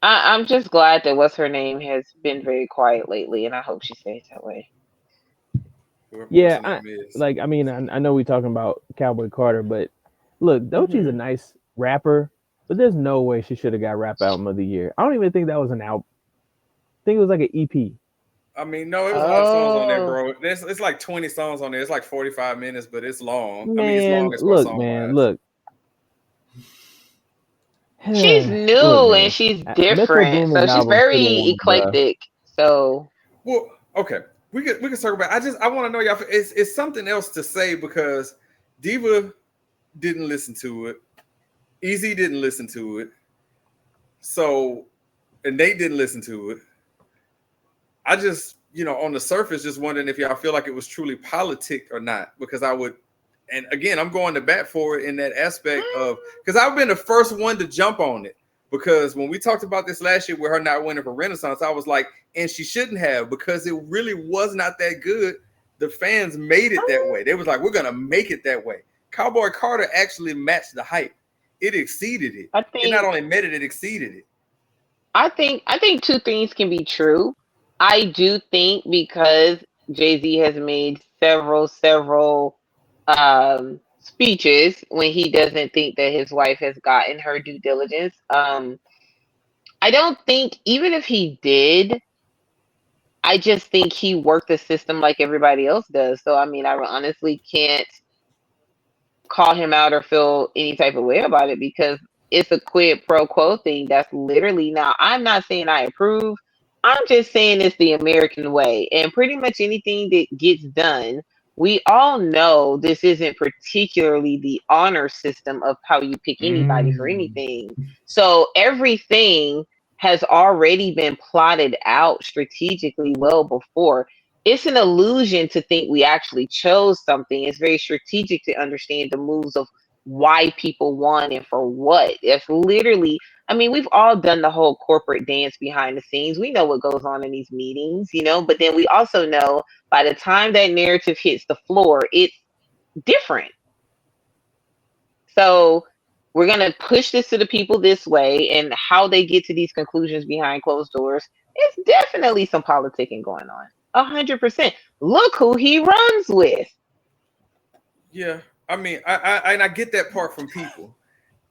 I'm just glad that what's her name has been very quiet lately, and I hope she stays that way. Yeah, I mean, I know we're talking about Cowboy Carter, but look, Doechie's a nice rapper, but there's no way she should have got Rap Album of the Year. I don't even think that was an album. I think it was like an EP. I mean, no, it was a lot of songs on there, bro. It's like 20 songs on there. It's like 45 minutes, but it's long. Man, I mean, it's long as look, song man, wise. look. She's new and she's different, so she's very eclectic. So, well, okay, we can circle back. I want to know y'all. It's something else to say because Diva didn't listen to it, Easy didn't listen to it, so and Nate didn't listen to it. I just, on the surface, just wondering if y'all feel like it was truly politic or not, because I would. And again, I'm going to bat for it in that aspect of because I've been the first one to jump on it. Because when we talked about this last year with her not winning for Renaissance, I was like, and she shouldn't have because it really was not that good. The fans made it that way. They was like, we're gonna make it that way. Cowboy Carter actually matched the hype. It exceeded it. It not only met it, it exceeded it. I think 2 things can be true. I do think because Jay-Z has made several speeches when he doesn't think that his wife has gotten her due diligence. I don't think, even if he did, I just think he worked the system like everybody else does. So, I mean, I honestly can't call him out or feel any type of way about it because it's a quid pro quo thing. That's literally, now, I'm not saying I approve. I'm just saying it's the American way. And pretty much anything that gets done, we all know this isn't particularly the honor system of how you pick anybody for anything. So everything has already been plotted out strategically well before. It's an illusion to think we actually chose something. It's very strategic to understand the moves of why people won and for what. It's literally, I mean, we've all done the whole corporate dance behind the scenes. We know what goes on in these meetings, but then we also know by the time that narrative hits the floor, it's different. So we're going to push this to the people this way, and how they get to these conclusions behind closed doors, it's definitely some politicking going on. 100%. Look who he runs with. Yeah. I mean, I get that part from people.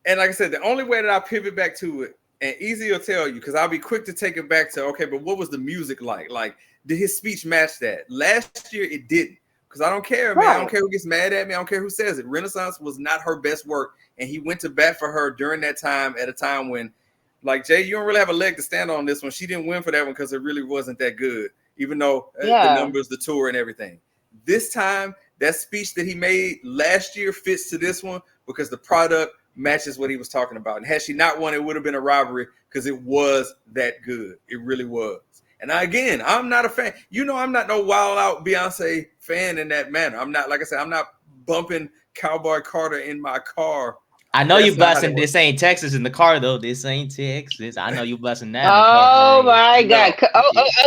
And like I said, the only way that I pivot back to it, and Easy will tell you, because I'll be quick to take it back to, okay, but what was the music like? Like, did his speech match that? Last year, it didn't. Because I don't care, man. I don't care who gets mad at me. I don't care who says it. Renaissance was not her best work. And he went to bat for her during that time, at a time when, like, Jay, you don't really have a leg to stand on this one. She didn't win for that one because it really wasn't that good, even though the numbers, the tour, and everything. This time, that speech that he made last year fits to this one because the product matches what he was talking about. And had she not won, it would have been a robbery because it was that good. It really was. And again, I'm not a fan. I'm not no wild out Beyonce fan in that manner. I'm not, like I said, I'm not bumping Cowboy Carter in my car. I know you blessing this ain't Texas in the car though. This ain't Texas. I know you blessing that. Oh my God.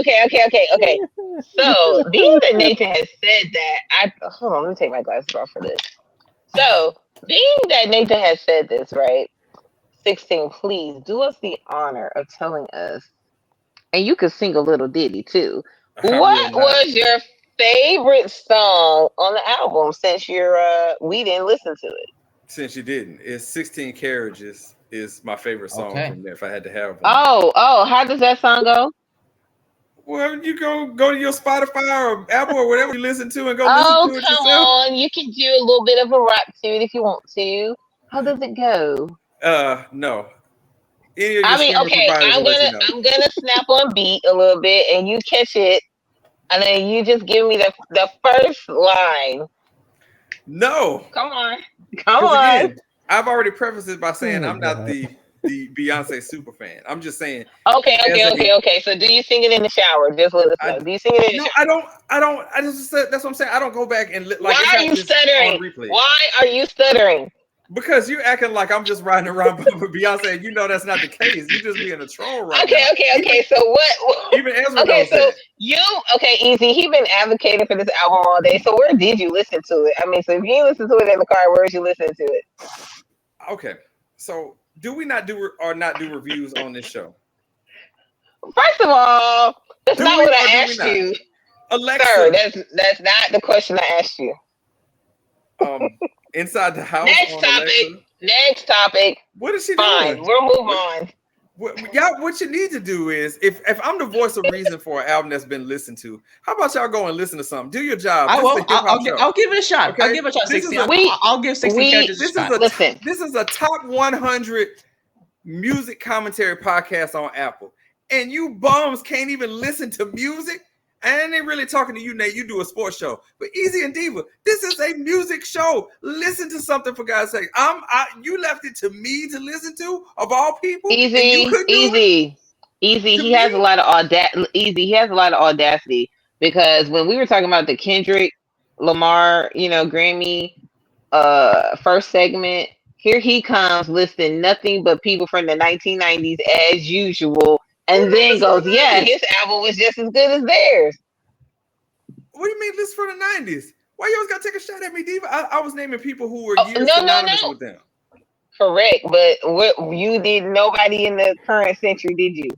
Okay. So being that Nathan has said that, hold on, let me take my glasses off for this. So being that Nathan has said this, right? 16, please do us the honor of telling us, and you could sing a little ditty too. What was your favorite song on the album since we didn't listen to it? Since you didn't, it's 16 Carriages is my favorite song from there if I had to have one. Oh, how does that song go? Well, you go to your Spotify or Apple or whatever you listen to and go listen to it yourself. Oh, come on. You can do a little bit of a rap to it if you want to. How does it go? No. I'm gonna snap on beat a little bit and you catch it, and then you just give me the first line. No. Come on. Again, I've already prefaced it by saying I'm not the Beyonce super fan. I'm just saying. Okay. So do you sing it in the shower? Just let us know. Do you sing it in the shower? I don't. I just said that's what I'm saying. I don't go back and Why are you stuttering? Why are you stuttering? Because you acting like I'm just riding around with Beyonce. You know that's not the case. You just being a troll right now. Okay. So what? Even Ezra Okay, knows so that. Easy. He been advocating for this album all day. So where did you listen to it? I mean, so if you didn't listen to it in the car, where did you listen to it? Okay, so do we not do reviews on this show? First of all, that's not what I asked you, Alexa. Sir, that's not the question I asked you. Inside the house. Next topic. What is she doing? Fine, we'll move on. What you need to do is, if I'm the voice of reason for an album that's been listened to, how about y'all go and listen to something? Do your job. I will. I'll give it a shot. Okay? I'll give it a shot. 60. I'll give 60 characters a shot. This is a top 100 music commentary podcast on Apple, and you bums can't even listen to music. And ain't really talking to you, Nate. You do a sports show, but Easy and Diva, this is a music show. Listen to something, for God's sake. You left it to me to listen to, of all people. Easy. He has a lot of audacity because when we were talking about the Kendrick Lamar, Grammy, first segment, here he comes listing nothing but people from the 1990s as usual. And then goes, his album was just as good as theirs. What do you mean, list for the 90s? Why you always got to take a shot at me, Diva? I was naming people who were years synonymous with them. Correct, but you did nobody in the current century, did you?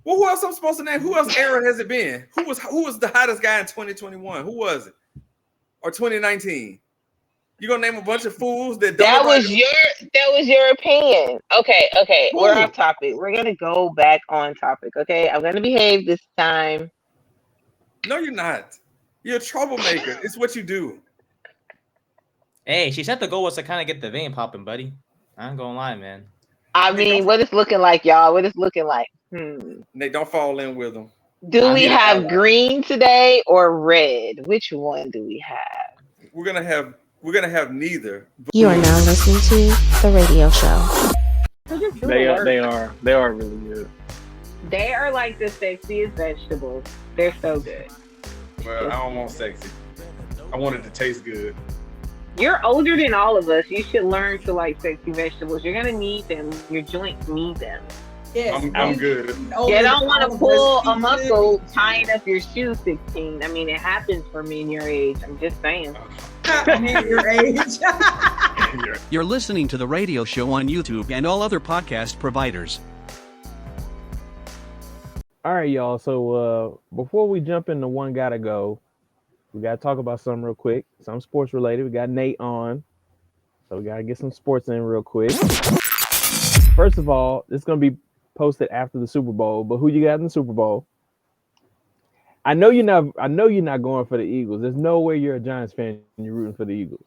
Well, who else I'm supposed to name? Who else era has it been? Who was the hottest guy in 2021? Who was it? Or 2019? You gonna name a bunch of fools that don't? That was your opinion. Okay. We're off topic. We're gonna go back on topic. Okay, I'm gonna behave this time. No, you're not. You're a troublemaker. It's what you do. Hey, she said the goal was to kind of get the vein popping, buddy. I ain't gonna lie, man. I mean, what it's looking like, y'all. What it's looking like. Nate, don't fall in with them. Do we have green today or red? Which one do we have? We're gonna have neither. You are now listening to The Radio Show. They are really good. They are like the sexiest vegetables. They're so good. Well, I don't want sexy. I want it to taste good. You're older than all of us. You should learn to like sexy vegetables. You're gonna need them. Your joints need them. Yes, I'm good. You don't want to pull a muscle tying up your shoe 16. I mean, it happens for me in your age. I'm just saying. Your age. You're listening to the radio show on YouTube and all other podcast providers. All right, y'all. So before we jump into One Gotta Go, we got to talk about something real quick. Some sports related. We got Nate on. So we got to get some sports in real quick. First of all, it's going to be posted after the Super Bowl, but who you got in the Super Bowl? I know you're not going for the Eagles. There's no way you're a Giants fan and you're rooting for the Eagles.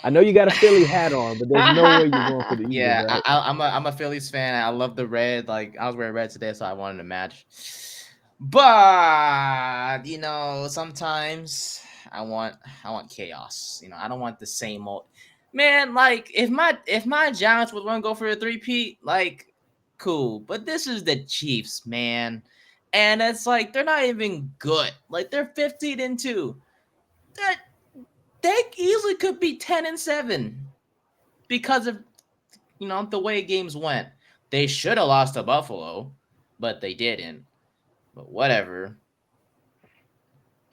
I know you got a Philly hat on, but there's no way you're going for the Eagles. Yeah, right? I'm a Phillies fan. I love the red. Like, I was wearing red today, so I wanted to match. But sometimes I want chaos. I don't want the same old. Man, like if my Giants would want to go for a three-peat, like, cool. But this is the Chiefs, man. And it's like they're not even good. Like, they're 15-2. They easily could be 10-7 because of the way games went. They should have lost to Buffalo, but they didn't. But whatever.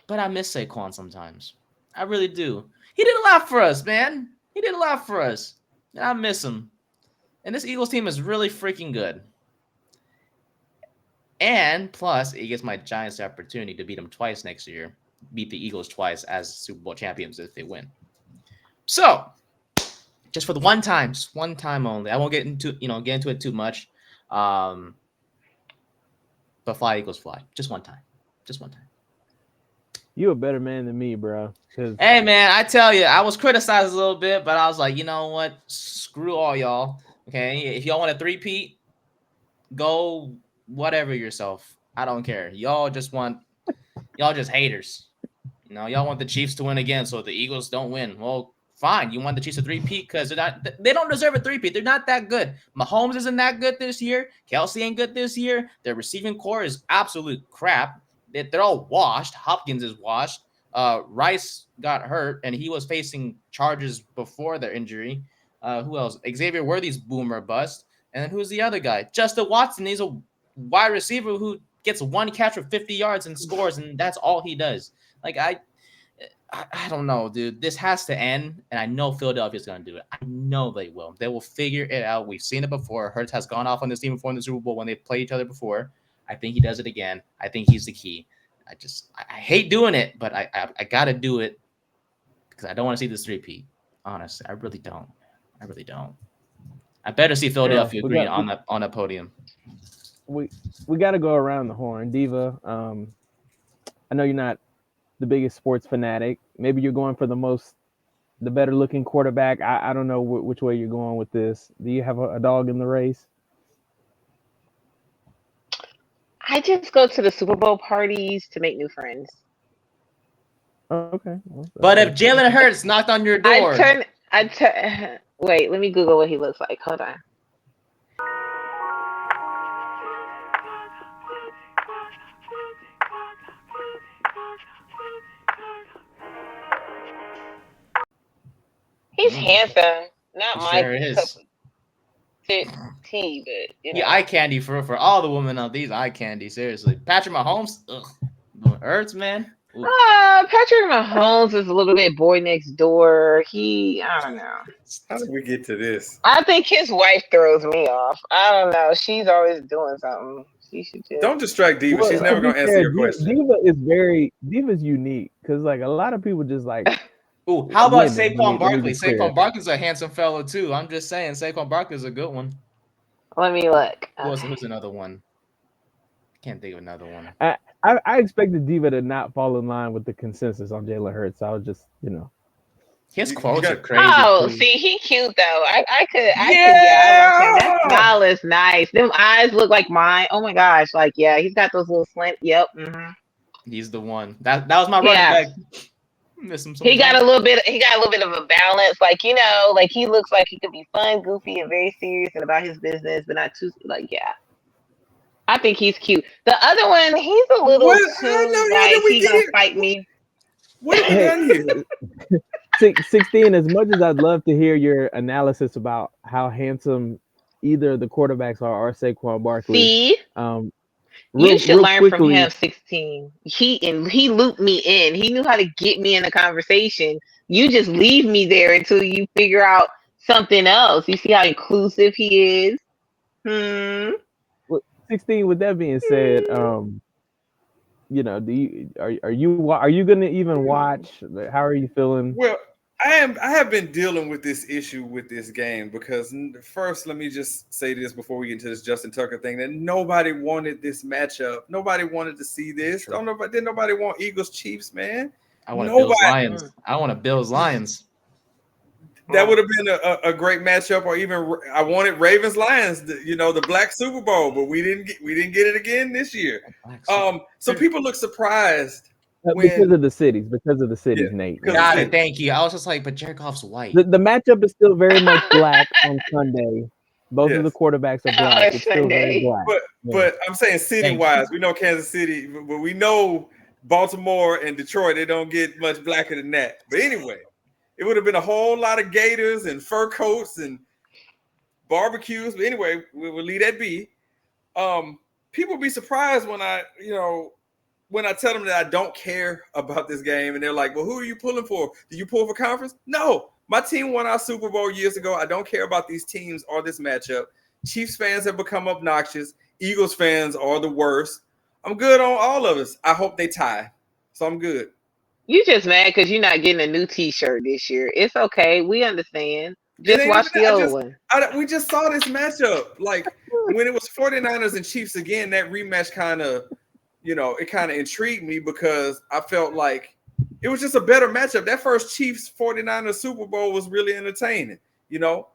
But I miss Saquon sometimes. I really do. He did a lot for us, man. He did a lot for us. And I miss him. And this Eagles team is really freaking good. And plus, it gives my Giants the opportunity to beat them twice next year. Beat the Eagles twice as Super Bowl champions if they win. So, just for the one time only. I won't get into it too much. But fly, Eagles, fly. Just one time. You a better man than me, bro. Hey, man, I tell you, I was criticized a little bit, but I was like, you know what? Screw all y'all. Okay, if y'all want a three-peat, go whatever yourself. I don't care. Y'all just haters. Y'all want the Chiefs to win again, so the Eagles don't win. Well, fine. You want the Chiefs to three-peat because they don't deserve a three-peat. They're not that good. Mahomes isn't that good this year. Kelsey ain't good this year. Their receiving core is absolute crap. They're all washed. Hopkins is washed. Rice got hurt, and he was facing charges before their injury. Who else? Xavier Worthy's boomer bust. And then who's the other guy? Justin Watson. He's a wide receiver who gets one catch for 50 yards and scores, and that's all he does. Like, I don't know, dude. This has to end, and I know Philadelphia's going to do it. I know they will. They will figure it out. We've seen it before. Hurts has gone off on this team before in the Super Bowl when they played each other before. I think he does it again. I think he's the key. I hate doing it, but I got to do it because I don't want to see this repeat. Honestly, I really don't. I better see Philadelphia agreeing on that podium. We got to go around the horn. Diva, I know you're not the biggest sports fanatic. Maybe you're going for the better looking quarterback. I don't know which way you're going with this. Do you have a dog in the race? I just go to the Super Bowl parties to make new friends. Oh, okay. But if Jalen Hurts knocked on your door, wait, let me Google what he looks like. Hold on. He's handsome. Not my cup of tea, but yeah, eye candy for all the women on these eye candy. Seriously, Patrick Mahomes, Hurts, man. Patrick Mahomes is a little bit boy next door. I don't know. How did we get to this? I think his wife throws me off. I don't know. She's always doing something. She should just... Don't distract Diva. She's never gonna answer your question. Diva's unique because like a lot of people just like. Ooh, how about Saquon Barkley? Saquon Barkley's a handsome fellow too. I'm just saying, Saquon Barkley's a good one. Let me look. Who's another one? Can't think of another one. I expected Diva to not fall in line with the consensus on Jalen Hurts. I was just, his quotes are crazy. Oh, see, he cute though. I could that smile is nice. Them eyes look like mine. Oh my gosh, like yeah, he's got those little slant. Yep. Mm-hmm. He's the one. That was my running back. He got a little bit of a balance, like like he looks like he could be fun, goofy, and very serious and about his business, but not too yeah. I think he's cute. The other one, he's a little too like he's gonna fight me. What have we done here? 16. As much as I'd love to hear your analysis about how handsome either the quarterbacks are or Saquon Barkley. See? You should learn from him, 16. He looped me in. He knew how to get me in a conversation. You just leave me there until you figure out something else. You see how inclusive he is? Well, 16. With that being said, are you gonna even watch? How are you feeling? Well, I have been dealing with this issue with this game because first, let me just say this before we get into this Justin Tucker thing, that nobody wanted this matchup. Nobody wanted to see this. Didn't nobody want Eagles Chiefs, man? I want Bills Lions. I want Bills Lions. That would have been a great matchup, or even I wanted Ravens Lions, the Black Super Bowl, but we didn't get it again this year. So people look surprised. Because of the cities, Nate. Got it. Thank you. I was just like, but Jared Goff's white. The matchup is still very much black on Sunday. Both of the quarterbacks are black. It's still very black. But I'm saying city-wise, we know Kansas City, but we know Baltimore and Detroit, they don't get much blacker than that. But anyway, it would have been a whole lot of gators and fur coats and barbecues. But anyway, we'll leave that be. People be surprised when I tell them that I don't care about this game, and they're like, well, who are you pulling for? Do you pull for conference? No, my team won our Super Bowl years ago. I don't care about these teams or this matchup. Chiefs fans have become obnoxious. Eagles fans are the worst. I'm good on all of us. I hope they tie. So I'm good. You just mad because you're not getting a new T-shirt this year. It's okay. We understand. Just watch the old one. We just saw this matchup. Like, when it was 49ers and Chiefs again, that rematch kind of – it kind of intrigued me because I felt like it was just a better matchup. That first Chiefs 49ers Super Bowl was really entertaining, So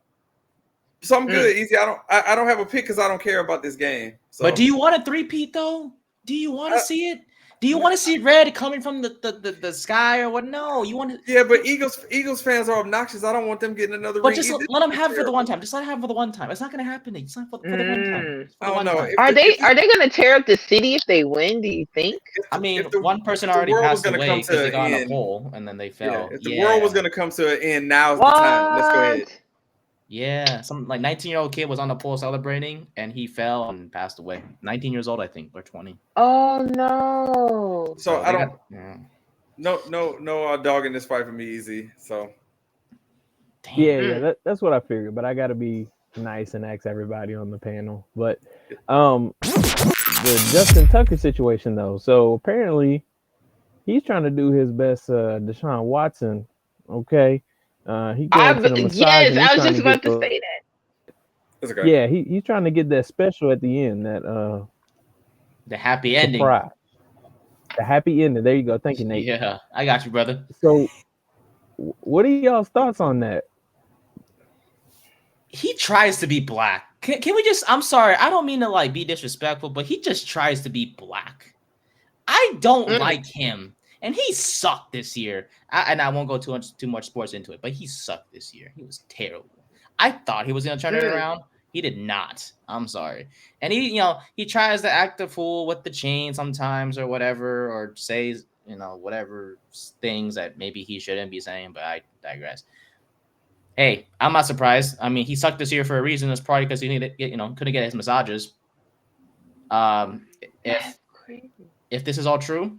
I'm good, Easy. I don't have a pick because I don't care about this game. So. But do you want a three-peat though? Do you want to see it? Do you want to see red coming from the sky or what? No, you want to. Yeah, but Eagles fans are obnoxious. I don't want them getting another But ring. just let them have it for the one time. Just let them have it for the one time. It's not going to happen. It's not for the one time. I don't know. Are they going to tear up the city if they win? Do you think? I mean, one person already passed away because they got on a pole and then they fell. Yeah, if the world was going to come to an end, now's the What? time. Let's go ahead. Yeah, some like 19-year-old kid was on the pole celebrating and he fell and passed away. 19 years old, I think, or 20. Oh no! So I don't. No dog in this fight for me, easy. So. Yeah, that's what I figured. But I got to be nice and ask everybody on the panel. But the Justin Tucker situation though. So apparently, he's trying to do his best, Deshaun Watson. Okay. He going to the massage. Yes, I was just about to say that. Okay. Yeah, he's trying to get that special at the end, that the happy ending. Surprise. The happy ending. There you go. Thank you, Nate. Yeah, I got you, brother. So, what are y'all's thoughts on that? He tries to be black. Can we just? I'm sorry, I don't mean to like be disrespectful, but he just tries to be black. I don't like him. And he sucked this year. I won't go too much sports into it, but he sucked this year. He was terrible. I thought he was going to turn it around. He did not. I'm sorry. And he tries to act a fool with the chain sometimes or whatever, or says, whatever things that maybe he shouldn't be saying, but I digress. Hey, I'm not surprised. I mean, he sucked this year for a reason. It's probably because he couldn't get his massages. If this is all true,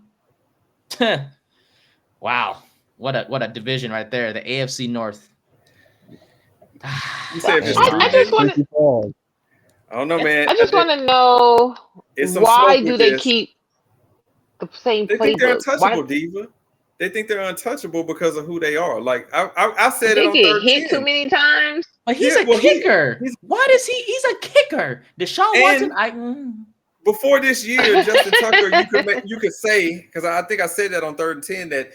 wow, what a division right there, the AFC North. You said I just want to. I don't know, man. I just want to know why do they keep the same playbook? They think they're untouchable, Diva. They think they're untouchable because of who they are. Like I said, they it on get hit too many times. But he's a kicker. Why does he? He's a kicker. Deshaun Watson. Before this year, Justin Tucker, you could say, because I think I said that on 3rd and 10, that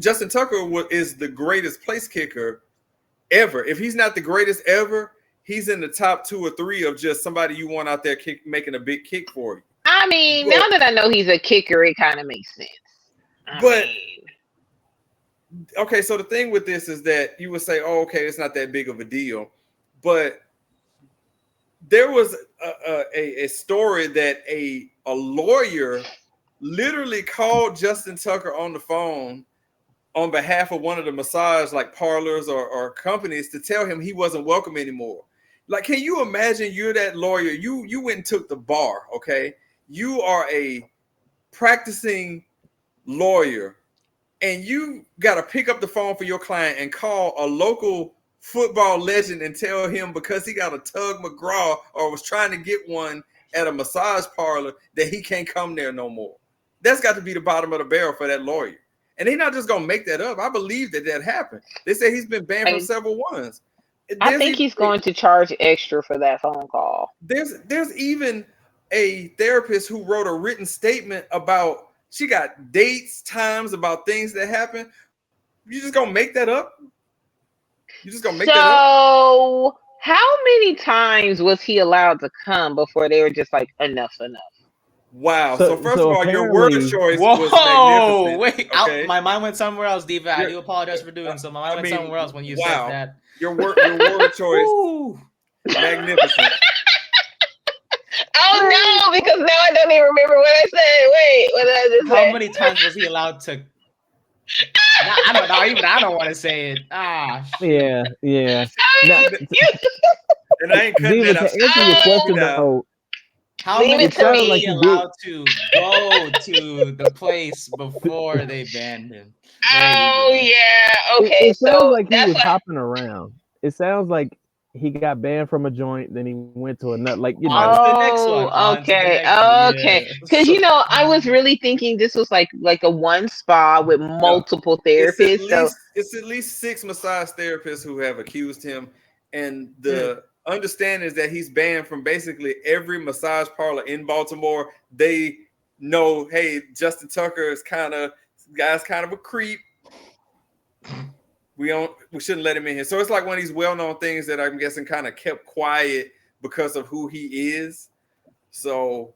Justin Tucker is the greatest place kicker ever. If he's not the greatest ever, he's in the top 2 or 3 of just somebody you want out there making a big kick for you. I mean, now that I know he's a kicker, it kind of makes sense. Okay, so the thing with this is that you would say, oh, okay, it's not that big of a deal. But there was a story that a lawyer literally called Justin Tucker on the phone on behalf of one of the massage parlors or companies to tell him he wasn't welcome anymore. Like, can you imagine you're that lawyer? You went and took the bar, okay? You are a practicing lawyer and you got to pick up the phone for your client and call a local football legend and tell him because he got a Tug McGraw or was trying to get one at a massage parlor that he can't come there no more. That's got to be the bottom of the barrel for that lawyer. And they're not just going to make that up. I believe that happened. They say he's been banned from several ones. I think he's going to charge extra for that phone call. There's even a therapist who wrote a written statement about, she got dates, times about things that happened. You just going to make that up? You just gonna make that up? So, how many times was he allowed to come before they were just like, enough? Wow. So first of all, your word choice was magnificent. Wait, okay. My mind went somewhere else, Diva. I do apologize for doing so. My mind went somewhere else when you said that. Your word choice, magnificent. Oh no, because now I don't even remember what I said. Wait, what did I just say? How many times was he allowed to? I don't know. Even I don't want to say it. Yeah. And I ain't cutting it out. To answer your question, though, how many times was he allowed to go to the place before they banned him? Oh yeah. Okay. It sounds like he was hopping around. It sounds like he got banned from a joint, then he went to another. Like okay. Because I was really thinking this was like a one spa with multiple therapists. It's at least 6 massage therapists who have accused him, and the understanding is that he's banned from basically every massage parlor in Baltimore. They know, hey, Justin Tucker is kind of a creep. We shouldn't let him in here. So it's like one of these well-known things that I'm guessing kind of kept quiet because of who he is. So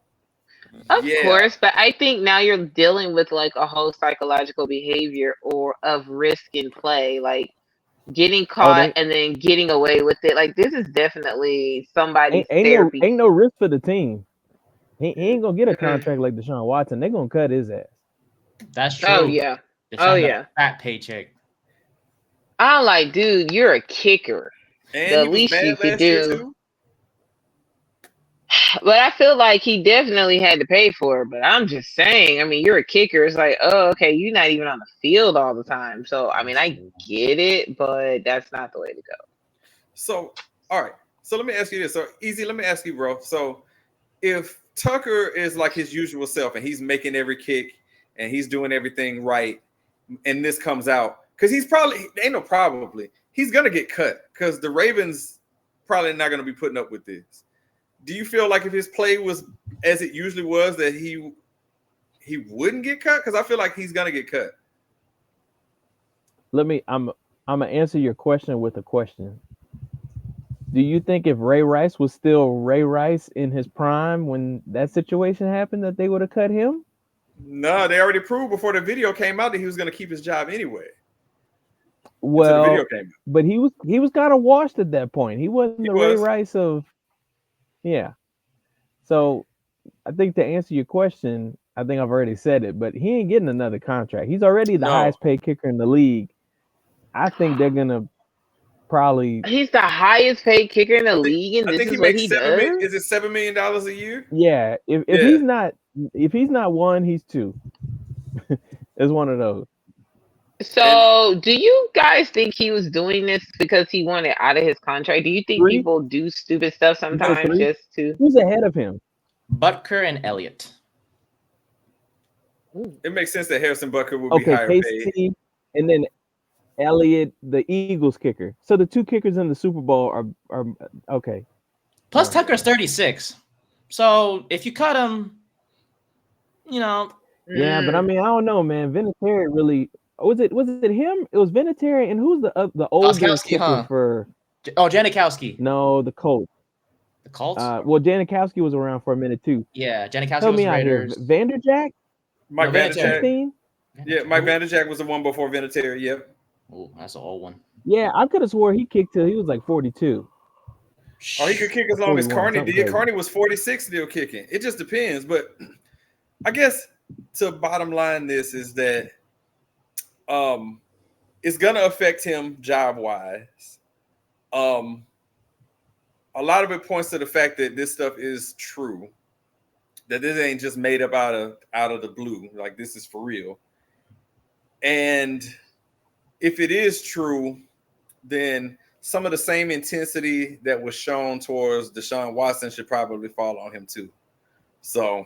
Of Yeah. course, but I think now you're dealing with like a whole psychological behavior or of risk in play, like getting Oh, caught and then getting away with it. Like this is definitely somebody's therapy. ain't no risk for the team. He ain't gonna get a Mm. contract like Deshaun Watson. They're gonna cut his ass. That's true. Oh yeah. Deshaun Oh got yeah. a fat paycheck. I'm like, dude, you're a kicker. And The he was least you bad could last year do. too. But I feel like he definitely had to pay for it. But I'm just saying, I mean, you're a kicker. It's like, oh, okay, you're not even on the field all the time. So I mean, I get it, but that's not the way to go. So, all right. So let me ask you this. So, Easy, let me ask you, bro. So, if Tucker is like his usual self and he's making every kick and he's doing everything right, and this comes out, because he's gonna get cut because the Ravens probably not gonna be putting up with this. Do you feel like if his play was as it usually was that he wouldn't get cut? Because I feel like he's gonna get cut. I'm gonna answer your question with a question. Do you think if Ray Rice was still Ray Rice in his prime when that situation happened that they would have cut him? No, they already proved before the video came out that he was going to keep his job anyway. Well, the video came out. But he was kind of washed at that point. He wasn't Ray Rice of, yeah. So I think to answer your question, I think I've already said it, but he ain't getting another contract. He's already the highest paid kicker in the league. I think they're gonna probably. He's the highest paid kicker in the league, and this is what he does. Is it $7 million a year? Yeah. If he's not one, he's two. It's one of those. So, do you guys think he was doing this because he wanted out of his contract? Do you think people do stupid stuff sometimes just to? Who's ahead of him? Butker and Elliott. It makes sense that Harrison Butker would be higher paid. And then Elliott, the Eagles kicker. So the two kickers in the Super Bowl are okay. Plus Tucker's 36. So if you cut him, you know. Yeah, but I mean, I don't know, man. Vinatieri really was it him? It was Vinatieri, and who's the older kicker for? Janikowski. No, the Colts. The Colts. Well, Janikowski was around for a minute too. Yeah, Janikowski Tell was me out here, Raiders. Vanderjack. Mike Vanderjack. Yeah, Mike Vanderjack was the one before Vinatieri. Yep. Oh, that's an old one. Yeah, I could have swore he kicked till he was like 42. Oh, he could kick as long as Carney did. Carney was 46 still kicking. It just depends. But I guess to bottom line this is that it's gonna affect him job wise. A lot of it points to the fact that this stuff is true. That this ain't just made up out of the blue. Like this is for real. And if it is true, then some of the same intensity that was shown towards Deshaun Watson should probably fall on him too. So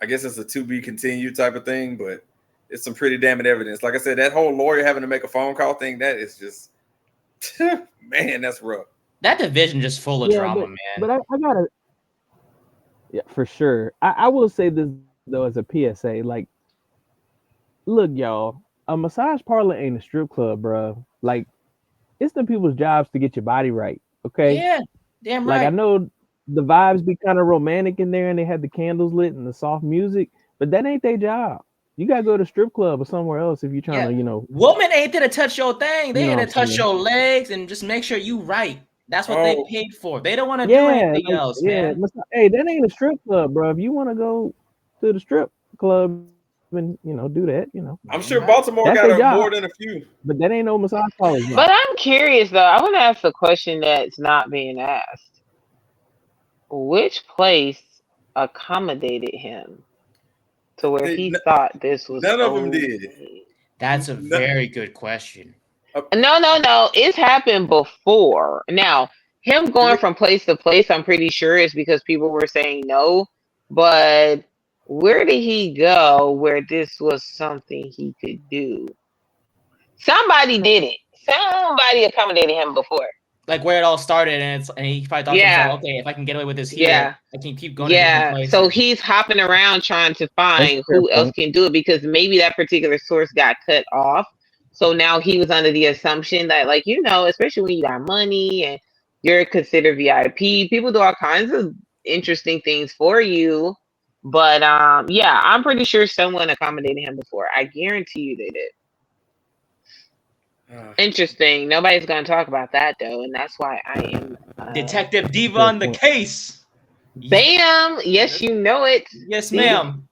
I guess it's a to be continued type of thing, but it's some pretty damning evidence. Like I said, that whole lawyer having to make a phone call thing, that is just, man, that's rough. That division just full of drama, man. But I gotta, yeah, for sure. I will say this though as a PSA, like, look, y'all, a massage parlor ain't a strip club, bro. Like, it's the people's jobs to get your body right, okay? Yeah, damn right. Like, I know the vibes be kind of romantic in there, and they had the candles lit and the soft music, but that ain't their job. You gotta go to strip club or somewhere else if you're trying to, you know. Woman ain't there to touch your thing. They ain't to touch saying? your legs and just make sure you right. That's what they paid for. They don't want to do Yeah, anything like, else, yeah. man. Hey, that ain't a strip club, bro. If you want to go to the strip club and, you know, do that, you know. I'm sure Baltimore That's got their job. more than a few. But that ain't no massage parlor. But I'm curious though. I want to ask a question that's not being asked. Which place accommodaed him to where he thought this was? None of them did. That's a very good question. No. It's happened before. Now, him going from place to place, I'm pretty sure is because people were saying no. But where did he go where this was something he could do? Somebody did it. Somebody accommodated him before. Like where it all started, and he probably thought to himself, okay, if I can get away with this here, I can keep going to different places. So he's hopping around trying to find who else can do it because maybe that particular source got cut off. So now he was under the assumption that, like, you know, especially when you got money and you're considered VIP, people do all kinds of interesting things for you. But yeah, I'm pretty sure someone accommodated him before. I guarantee you they did. Interesting. Nobody's going to talk about that though, and that's why I am Detective Diva on the case. Bam! Yes, you know it. Yes, See? ma'am.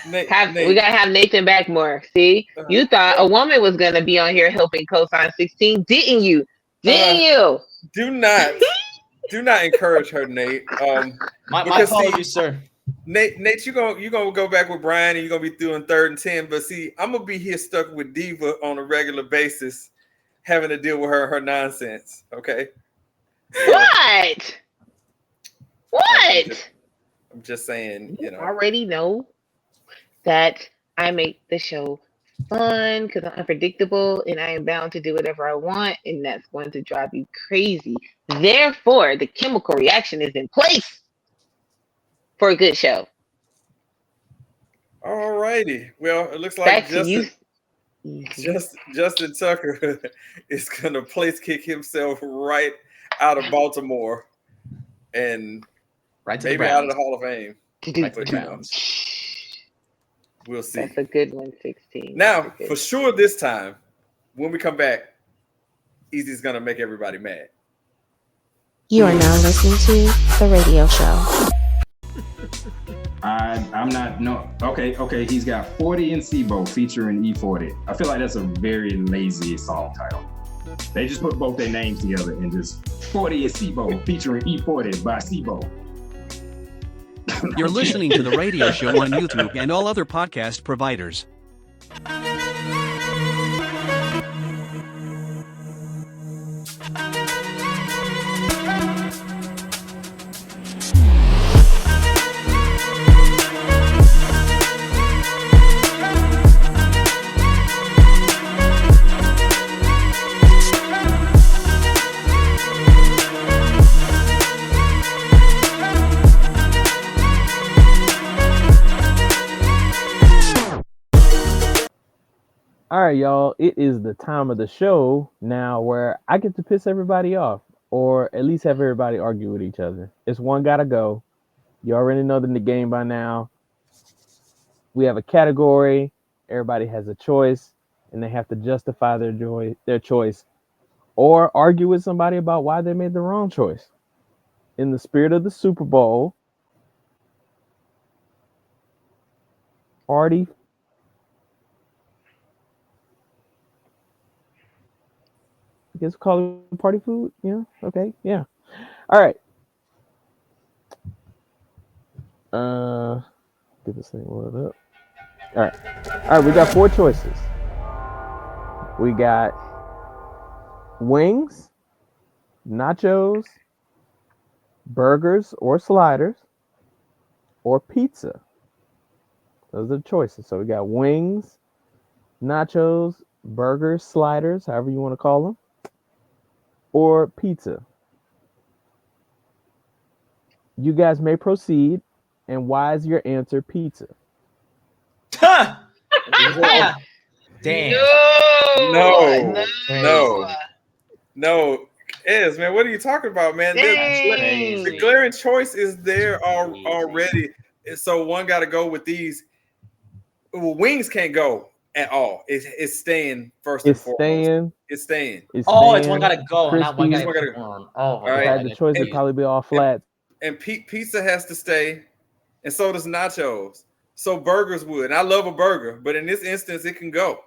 We gotta have Nathan back more. See, you thought a woman was gonna be on here helping co-sign 16, didn't you? Didn't you? Do not encourage her, Nate. My apologies, sir. Nate, you gonna go back with Brian, and you're gonna be doing 3rd and 10. But see, I'm gonna be here stuck with Diva on a regular basis, having to deal with her nonsense. Okay. What? What? I'm just saying, you already know that I make the show fun because I'm unpredictable and I am bound to do whatever I want, and that's going to drive you crazy. Therefore, the chemical reaction is in place for a good show. All righty. Well, it looks like Justin Tucker is gonna place kick himself right out of Baltimore and right to maybe out of the Hall of Fame. Right to the Browns. We'll see. That's a good one, 16. Now, for sure, this time when we come back, Easy's gonna make everybody mad. You are now listening to The Radio Show. I'm not, no. Okay. He's got 40 in SIBO featuring E40. I feel like that's a very lazy song title. They just put both their names together and just 40 in SIBO featuring E40 by SIBO. You're listening to The Radio Show on YouTube and all other podcast providers. All right, y'all, it is the time of the show now where I get to piss everybody off, or at least have everybody argue with each other. It's one gotta go. You already know the game by now. We have a category. Everybody has a choice, and they have to justify their choice, or argue with somebody about why they made the wrong choice. In the spirit of the Super Bowl, party. I guess call it party food. Yeah. Okay. Yeah. All right. Get this thing loaded up. All right. We got 4 choices. We got wings, nachos, burgers or sliders, or pizza. Those are the choices. So we got wings, nachos, burgers, sliders, however you want to call them, or pizza. You guys may proceed. And why is your answer pizza? Damn. No. Ez, man, what are you talking about, man? The glaring choice is there already. So one got to go with these. Well, wings can't go at all. It's staying first and foremost. It's staying. It's one got to go. Not one got to go. All right. If I had the choice, it'd probably be all flats. And pizza has to stay, and so does nachos. So burgers would. And I love a burger, but in this instance, it can go.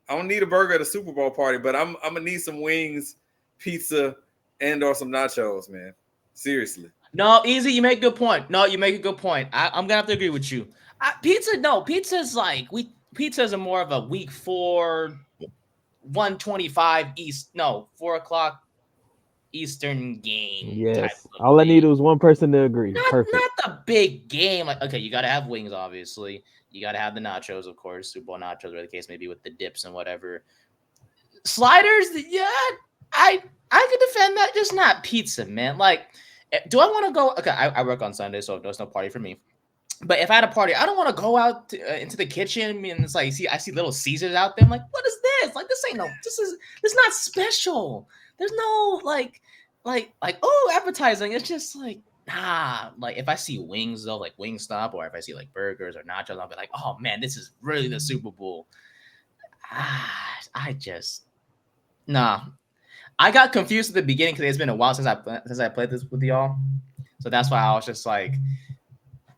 I don't need a burger at a Super Bowl party, but I'm gonna need some wings, pizza, and or some nachos, man. Seriously. No, Easy, you make a good point. I'm gonna have to agree with you. Pizza's like pizzas are more of a week 4, 125 East. No, 4 o'clock Eastern game. Yes. All I needed was one person to agree. Perfect. Not the big game. Like, okay, you got to have wings, obviously. You got to have the nachos, of course. Super Bowl nachos, whatever the case may be, with the dips and whatever. Sliders, yeah, I could defend that. Just not pizza, man. Like, do I want to go? Okay, I work on Sunday, so there's no party for me. But if I had a party, I don't want to go out into the kitchen. I mean, it's like I see Little Caesars out there. I'm like, what is this? Like, this is not special. There's no like, appetizing. It's just like, nah, like if I see wings though, like Wingstop, or if I see like burgers or nachos, I'll be like, oh man, this is really the Super Bowl. I just nah. I got confused at the beginning because it's been a while since I played this with y'all, so that's why I was just like,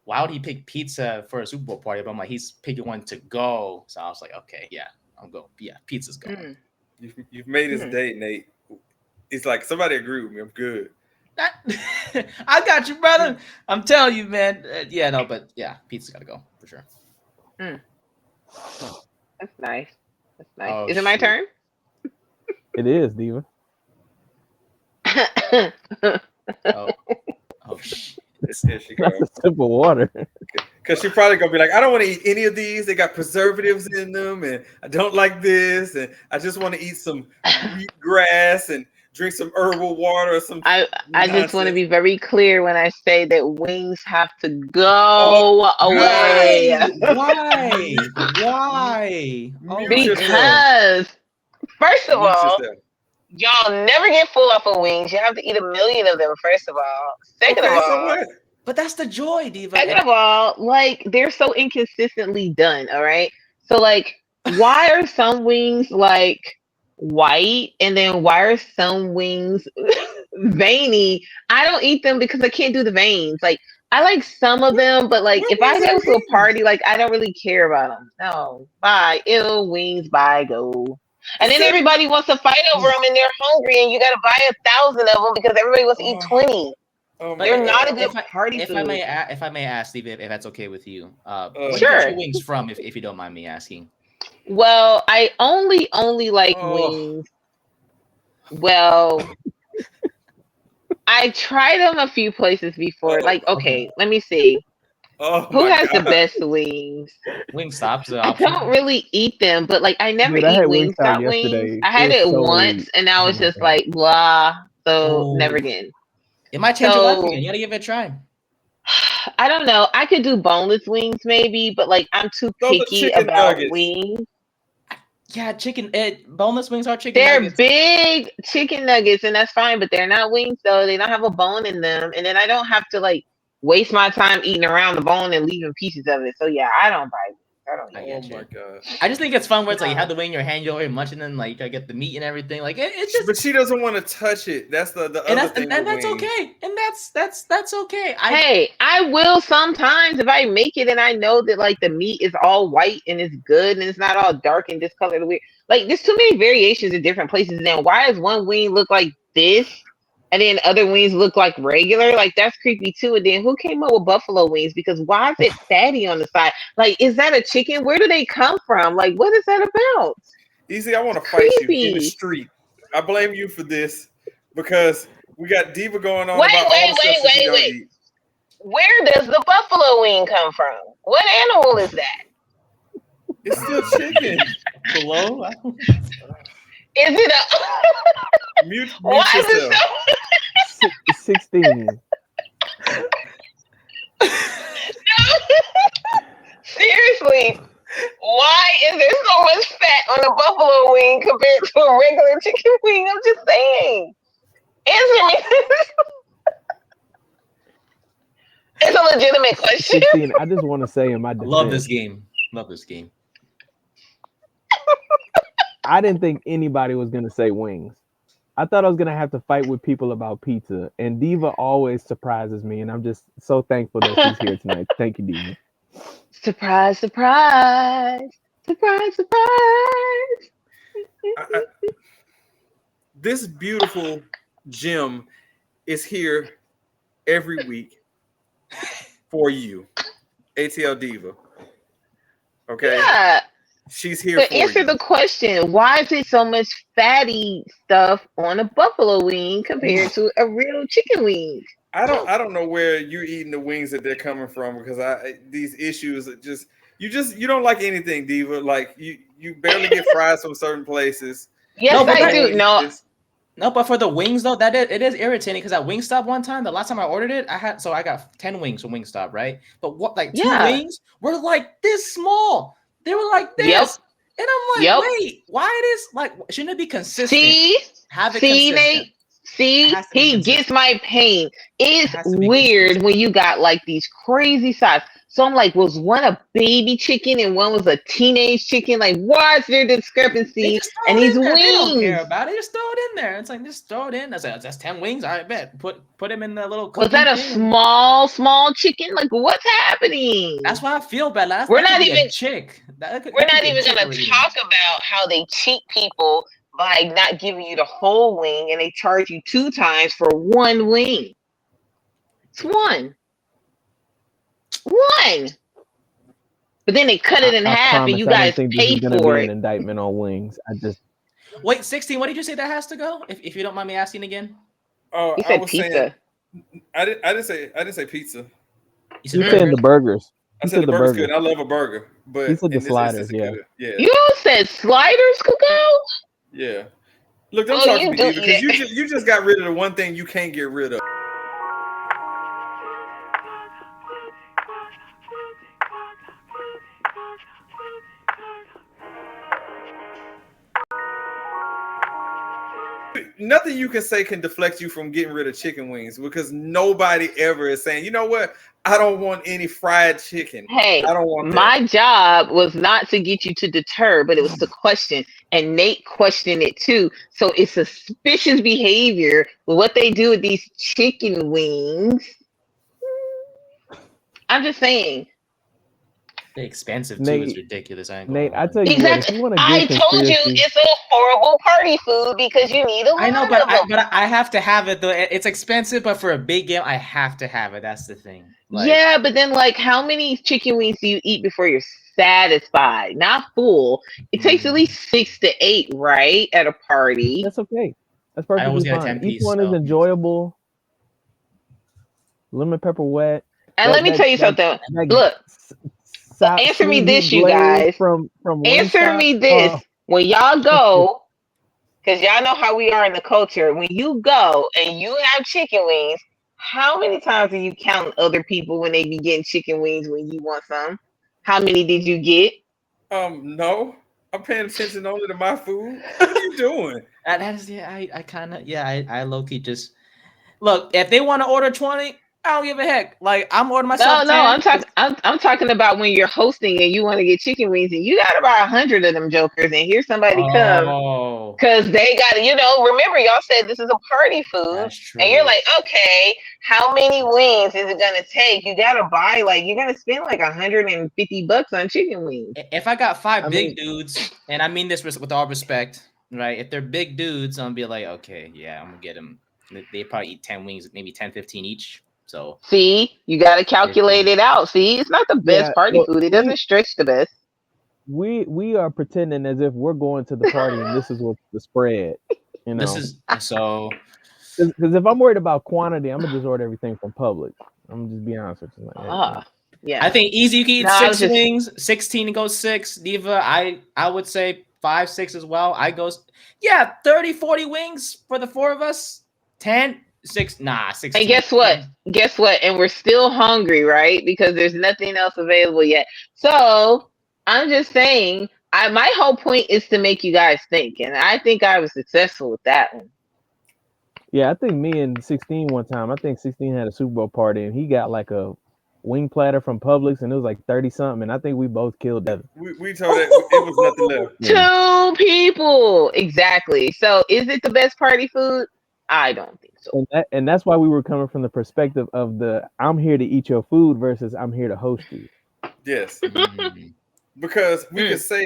why would he pick pizza for a Super Bowl party? But I'm like, he's picking one to go, so I was like, okay, yeah, I'm going. Yeah, pizza's going. You've made his day, Nate. He's like, somebody agree with me. I'm good. I got you, brother. I'm telling you, man. Yeah, no, but yeah, pizza's gotta go for sure. That's nice. That's nice. Oh, Is it my turn? It is, Diva. Oh shit. Here she goes. That's a sip of water. Because she's probably gonna be like, I don't want to eat any of these. They got preservatives in them, and I don't like this, and I just want to eat some wheat grass and drink some herbal water or some. I just want to be very clear when I say that wings have to go away. Why? Oh, because first of all, y'all never get full off of wings. You have to eat 1 million of them, first of all. Second of all, but that's the joy, Diva. Second of all, like, they're so inconsistently done, all right? So, like, why are some wings, like, white, and then why are some wings veiny? I don't eat them because I can't do the veins. Like, I like some of them, but, like, if I go to a party, like, I don't really care about them. No. Bye. Ew, wings, bye, go. And then everybody wants to fight over them, and they're hungry, and you got to buy 1,000 of them because everybody wants to eat 20. They're not a good party food. If I may ask, Steve, if that's okay with you, where sure. do you get your wings from, if you don't mind me asking? Well, I only like wings. Well, I tried them a few places before. Like, okay, let me see. Who has the best wings? Wingstop's I don't really eat them, but like I never eat Wingstop wings. I had it once, and I was just like, blah. So never again. It might change your life again. You gotta give it a try. I don't know. I could do boneless wings maybe, but like I'm too picky about wings. Yeah, boneless wings are chicken nuggets. They're big chicken nuggets, and that's fine, but they're not wings, though. They don't have a bone in them. And then I don't have to like waste my time eating around the bone and leaving pieces of it. So yeah, I don't buy wings. Oh my god! I just think it's fun where it's like you have the wing in your hand, you're already munching, and like I get the meat and everything. Like it's just. But she doesn't want to touch it. That's the other thing. And that's okay. And that's okay. I will sometimes if I make it and I know that like the meat is all white and it's good and it's not all dark and discolored. Weird. Like there's too many variations in different places. And then why does one wing look like this? And then other wings look like regular, like that's creepy too. And then who came up with buffalo wings? Because why is it fatty on the side? Like, is that a chicken? Where do they come from? Like, what is that about? Easy, I want to fight you in the street. I blame you for this because we got Diva going on. Wait. Where does the buffalo wing come from? What animal is that? It's still chicken. Hello? Is it a mute why yourself. Is it 16. No. Seriously, why is there so much fat on a buffalo wing compared to a regular chicken wing? I'm just saying. Answer me. It's a legitimate question. 16. I just want to say in my defense, Love this game. I didn't think anybody was going to say wings. I thought I was going to have to fight with people about pizza. And Diva always surprises me. And I'm just so thankful that she's here tonight. Thank you, Diva. Surprise, surprise. Surprise, surprise. This beautiful gem is here every week for you. ATL Diva. Okay? Yeah. She's here to answer the question, why is it so much fatty stuff on a buffalo wing compared to a real chicken wing? I don't know where you're eating the wings that they're coming from because these issues are you don't like anything, Diva. Like you barely get fries from certain places. Yes, I do. No, but for the wings though, it is irritating because at Wingstop one time, the last time I ordered it, I got 10 wings from Wingstop, right? But what two wings were like this small. They were like this. Yep. And I'm like, wait, why it is like shouldn't it be consistent? See, See, has to be he consistent. gets my pain. It's has to be weird consistent. when you got like these crazy size. So I'm like, was one a baby chicken and one was a teenage chicken? Like, why is there They discrepancy? just throw And it these in there. They don't care wings. about it. Just throw it in there. It's like just throw it in. That's 10 wings. All right, bet. Put him in the little. Was that a thing. small chicken? Like, what's happening? That's why I feel bad. We're that not could be even. a chick. That could We're be not a even chick gonna we're eating. talk about how they cheat people by not giving you the whole wing and they charge you 2 times for one wing. It's one. But then they cut it in I half and promise you I don't guys think this pay is gonna for be it. an indictment on wings. I just Wait, 16. What did you say that has to go? If you don't mind me asking again. Oh, You I said was pizza. saying, I didn't say pizza. You you saying the burgers. I He said said the the burger's burgers. good. I love a burger, but He said the in this sliders, instance, it yeah. could. You said sliders could go? Yeah. Look, don't Oh, talk you to me, do Diva, because eat you just got rid of the one thing you can't get rid of. Nothing you can say can deflect you from getting rid of chicken wings because nobody ever is saying, you know what? I don't want any fried chicken. Hey, I don't want my job was not to get you to deter, but it was to question. And Nate questioned it too. So it's suspicious behavior with what they do with these chicken wings. I'm just saying. The expensive too Nate, is ridiculous. I ain't Nate, gonna I lie. tell you what, if Exactly. you want to I get told you conspiracy, it's a horrible party food because you need a lot I know, of but them. I have to have it though. It's expensive, but for a big game, I have to have it. That's the thing. Like, Yeah, but then like how many chicken wings do you eat before you're satisfied? Not full. It takes at least 6 to 8, right? At a party. that's okay. That's I always perfectly get a fine. 10 Each piece. one is So enjoyable. Lemon pepper wet. And let me tell you something. Look, answer me sweet this, heat you glaze guys. from Answer Wingstop. me this. Oh, When y'all go, because y'all know how we are in the culture, when you go and you have chicken wings, how many times do you count other people when they be getting chicken wings when you want some? How many did you get? No. I'm paying attention only to my food. What are you doing? that is I kind of I low key just look if they want to order 20, I don't give a heck. Like I'm ordering myself No, 10. I'm talking about when you're hosting and you want to get chicken wings and you got about 100 of them jokers and here somebody come Oh, because they got to, remember y'all said this is a party food that's true. and you're like, okay, how many wings is it gonna take? You gotta buy you're gonna spend like $150 on chicken wings. If I got 5 big dudes, and I mean this with all respect, right? If they're big dudes, I'm gonna be like, okay, yeah, I'm gonna get them. They probably eat 10 wings, maybe 10, 15 each. So See, you gotta calculate it out. See, it's not the best party food. It doesn't stretch the best. We are pretending as if we're going to the party and this is what's the spread. This is so. Because if I'm worried about quantity, I'm gonna just order everything from Publix. I'm gonna just be honest with you. Yeah. I think easy. You can eat No, 6 wings. 16 goes 6. Diva, I would say 5, 6 as well. 30, 40 wings for the 4 of us. 10, 6. Nah, 16. And guess what? And we're still hungry, right? Because there's nothing else available yet. So I'm just saying, my whole point is to make you guys think, and I think I was successful with that one. Yeah, I think me and 16 one time. I think 16 had a Super Bowl party and he got like a wing platter from Publix and it was like 30 something. And I think we both killed that. We told that it was nothing left. 2 people, exactly. So is it the best party food? I don't think so. And that's why we were coming from the perspective of I'm here to eat your food versus I'm here to host you. Yes. Because we could say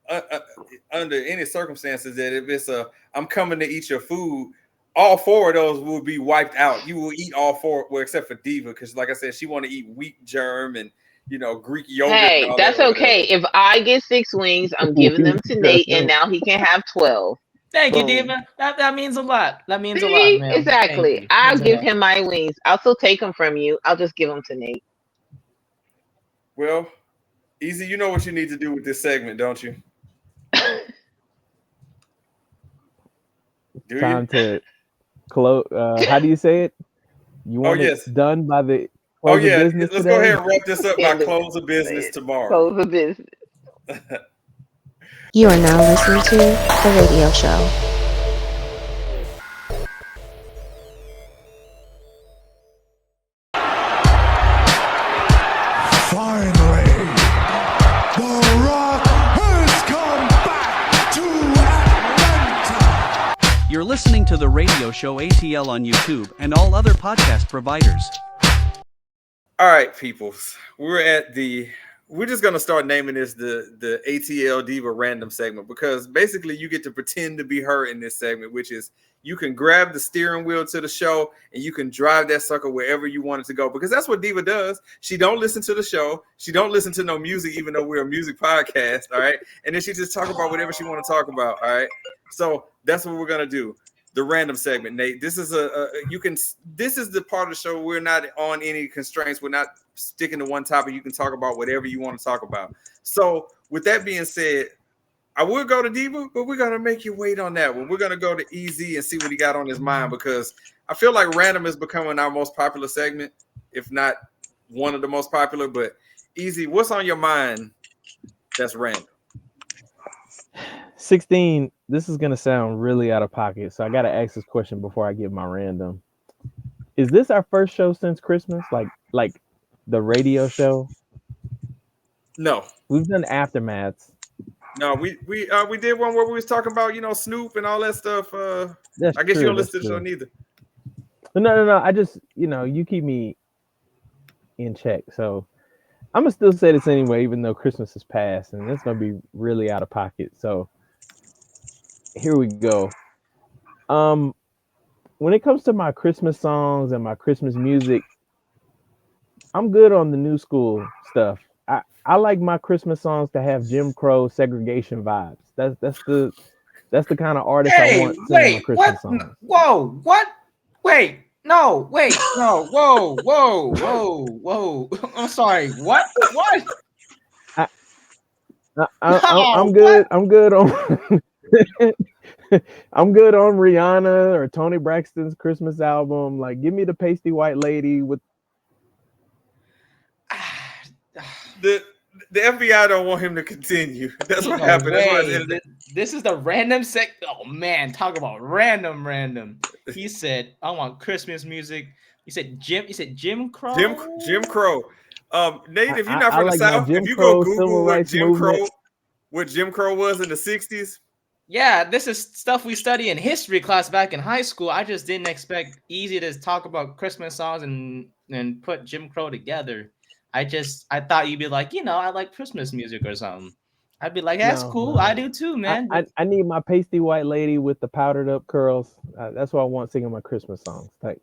it under any circumstances that if it's I'm coming to eat your food, all 4 of those will be wiped out. You will eat all 4, well, except for Diva, because like I said, she want to eat wheat germ and Greek yogurt. Hey, that's okay. If I get 6 wings, I'm giving them to Nate, and now he can have 12. Thank you, Diva. That means a lot. That means a lot, man. Exactly. I'll give him my wings. I'll still take them from you. I'll just give them to Nate. Well, Easy, you know what you need to do with this segment, don't you? Time to close. How do you say it? You want it done by the close of business let's today? go ahead and wrap this up by close of business tomorrow. Close of business. You are now listening to The Radio Show. listening to the Radio Show ATL on YouTube and all other podcast providers. All right, peoples. We're just gonna start naming this the ATL Diva random segment, because basically you get to pretend to be her in this segment, which is you can grab the steering wheel to the show and you can drive that sucker wherever you want it to go, because that's what Diva does. She don't listen to the show. She don't listen to no music, even though we're a music podcast. All right. And then she just talk about whatever she want to talk about. All right. So that's what we're going to do. The random segment, Nate. This is this is the part of the show we're not on any constraints. We're not sticking to one topic. You can talk about whatever you want to talk about. So with that being said, I would go to Diva, but we're gonna make you wait on that one. We're gonna go to Easy and see what he got on his mind, because I feel like random is becoming our most popular segment, if not one of the most popular. But Easy, what's on your mind that's random? 16. This is gonna sound really out of pocket, so I gotta ask this question before I give my random. Is this our first show since Christmas? Like the radio show? No, we've done aftermaths. No, we did one where we was talking about Snoop and all that stuff. I guess you don't listen to the show neither. No. I just you keep me in check, so I'm gonna still say this anyway, even though Christmas is past, and it's gonna be really out of pocket. So here we go. When it comes to my Christmas songs and my Christmas music, I'm good on the new school stuff. I like my Christmas songs to have Jim Crow segregation vibes. That's the kind of artist I want singing my Christmas songs. Whoa, what? Wait, no, whoa. I'm sorry. What? I'm good. I'm good on. I'm good on Rihanna or Tony Braxton's Christmas album. Like, give me the pasty white lady with. The FBI don't want him to continue. That's what happened. This is the random Oh man, talk about random. He said, "I want Christmas music." You said Jim Crow. Jim Crow. Nate, if you're not from the South, if you go Google what Jim Crow was in the '60s. Yeah, this is stuff we study in history class back in high school. I just didn't expect Easy to talk about Christmas songs and put Jim Crow together. I thought you'd be like, I like Christmas music or something. I'd be like, that's cool. No. I do too, man. I need my pasty white lady with the powdered up curls. That's what I want singing my Christmas songs. Thanks.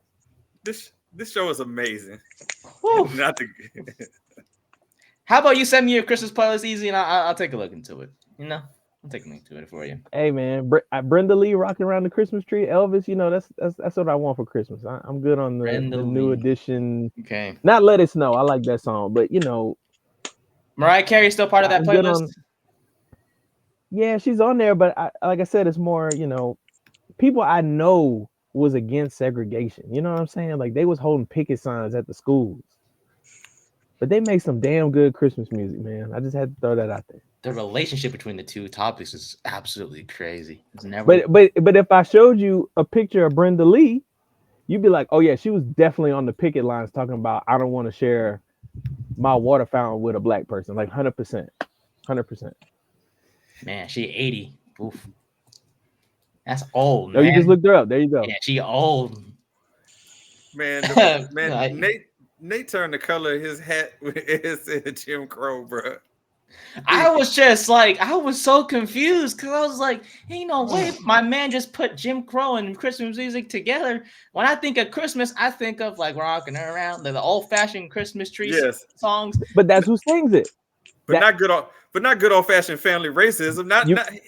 This show is amazing. How about you send me your Christmas playlist, Easy, and I'll take a look into it. I'm taking into it for you. Hey man, Brenda Lee rocking around the Christmas tree. Elvis, that's what I want for Christmas. I'm good on the new edition. Okay. Not Let It Snow. I like that song, but Mariah Carey's still part of that playlist. Yeah, she's on there, but like I said, it's more people I know was against segregation. You know what I'm saying? Like they was holding picket signs at the schools, but they make some damn good Christmas music, man. I just had to throw that out there. The relationship between the two topics is absolutely crazy. It's never. But if I showed you a picture of Brenda Lee, you'd be like, oh yeah, she was definitely on the picket lines talking about I don't want to share my water fountain with a black person, like 100%. Man, she 80. Oof. That's old. No, you just looked her up. There you go. Yeah, she old. Man, Nate turned the color of his hat with his Jim Crow, bro. I was so confused because I was like, ain't no way my man just put Jim Crow and Christmas music together. When I think of Christmas, I think of like rocking around the old-fashioned Christmas tree songs. But that's who sings it. Not good old-fashioned family racism.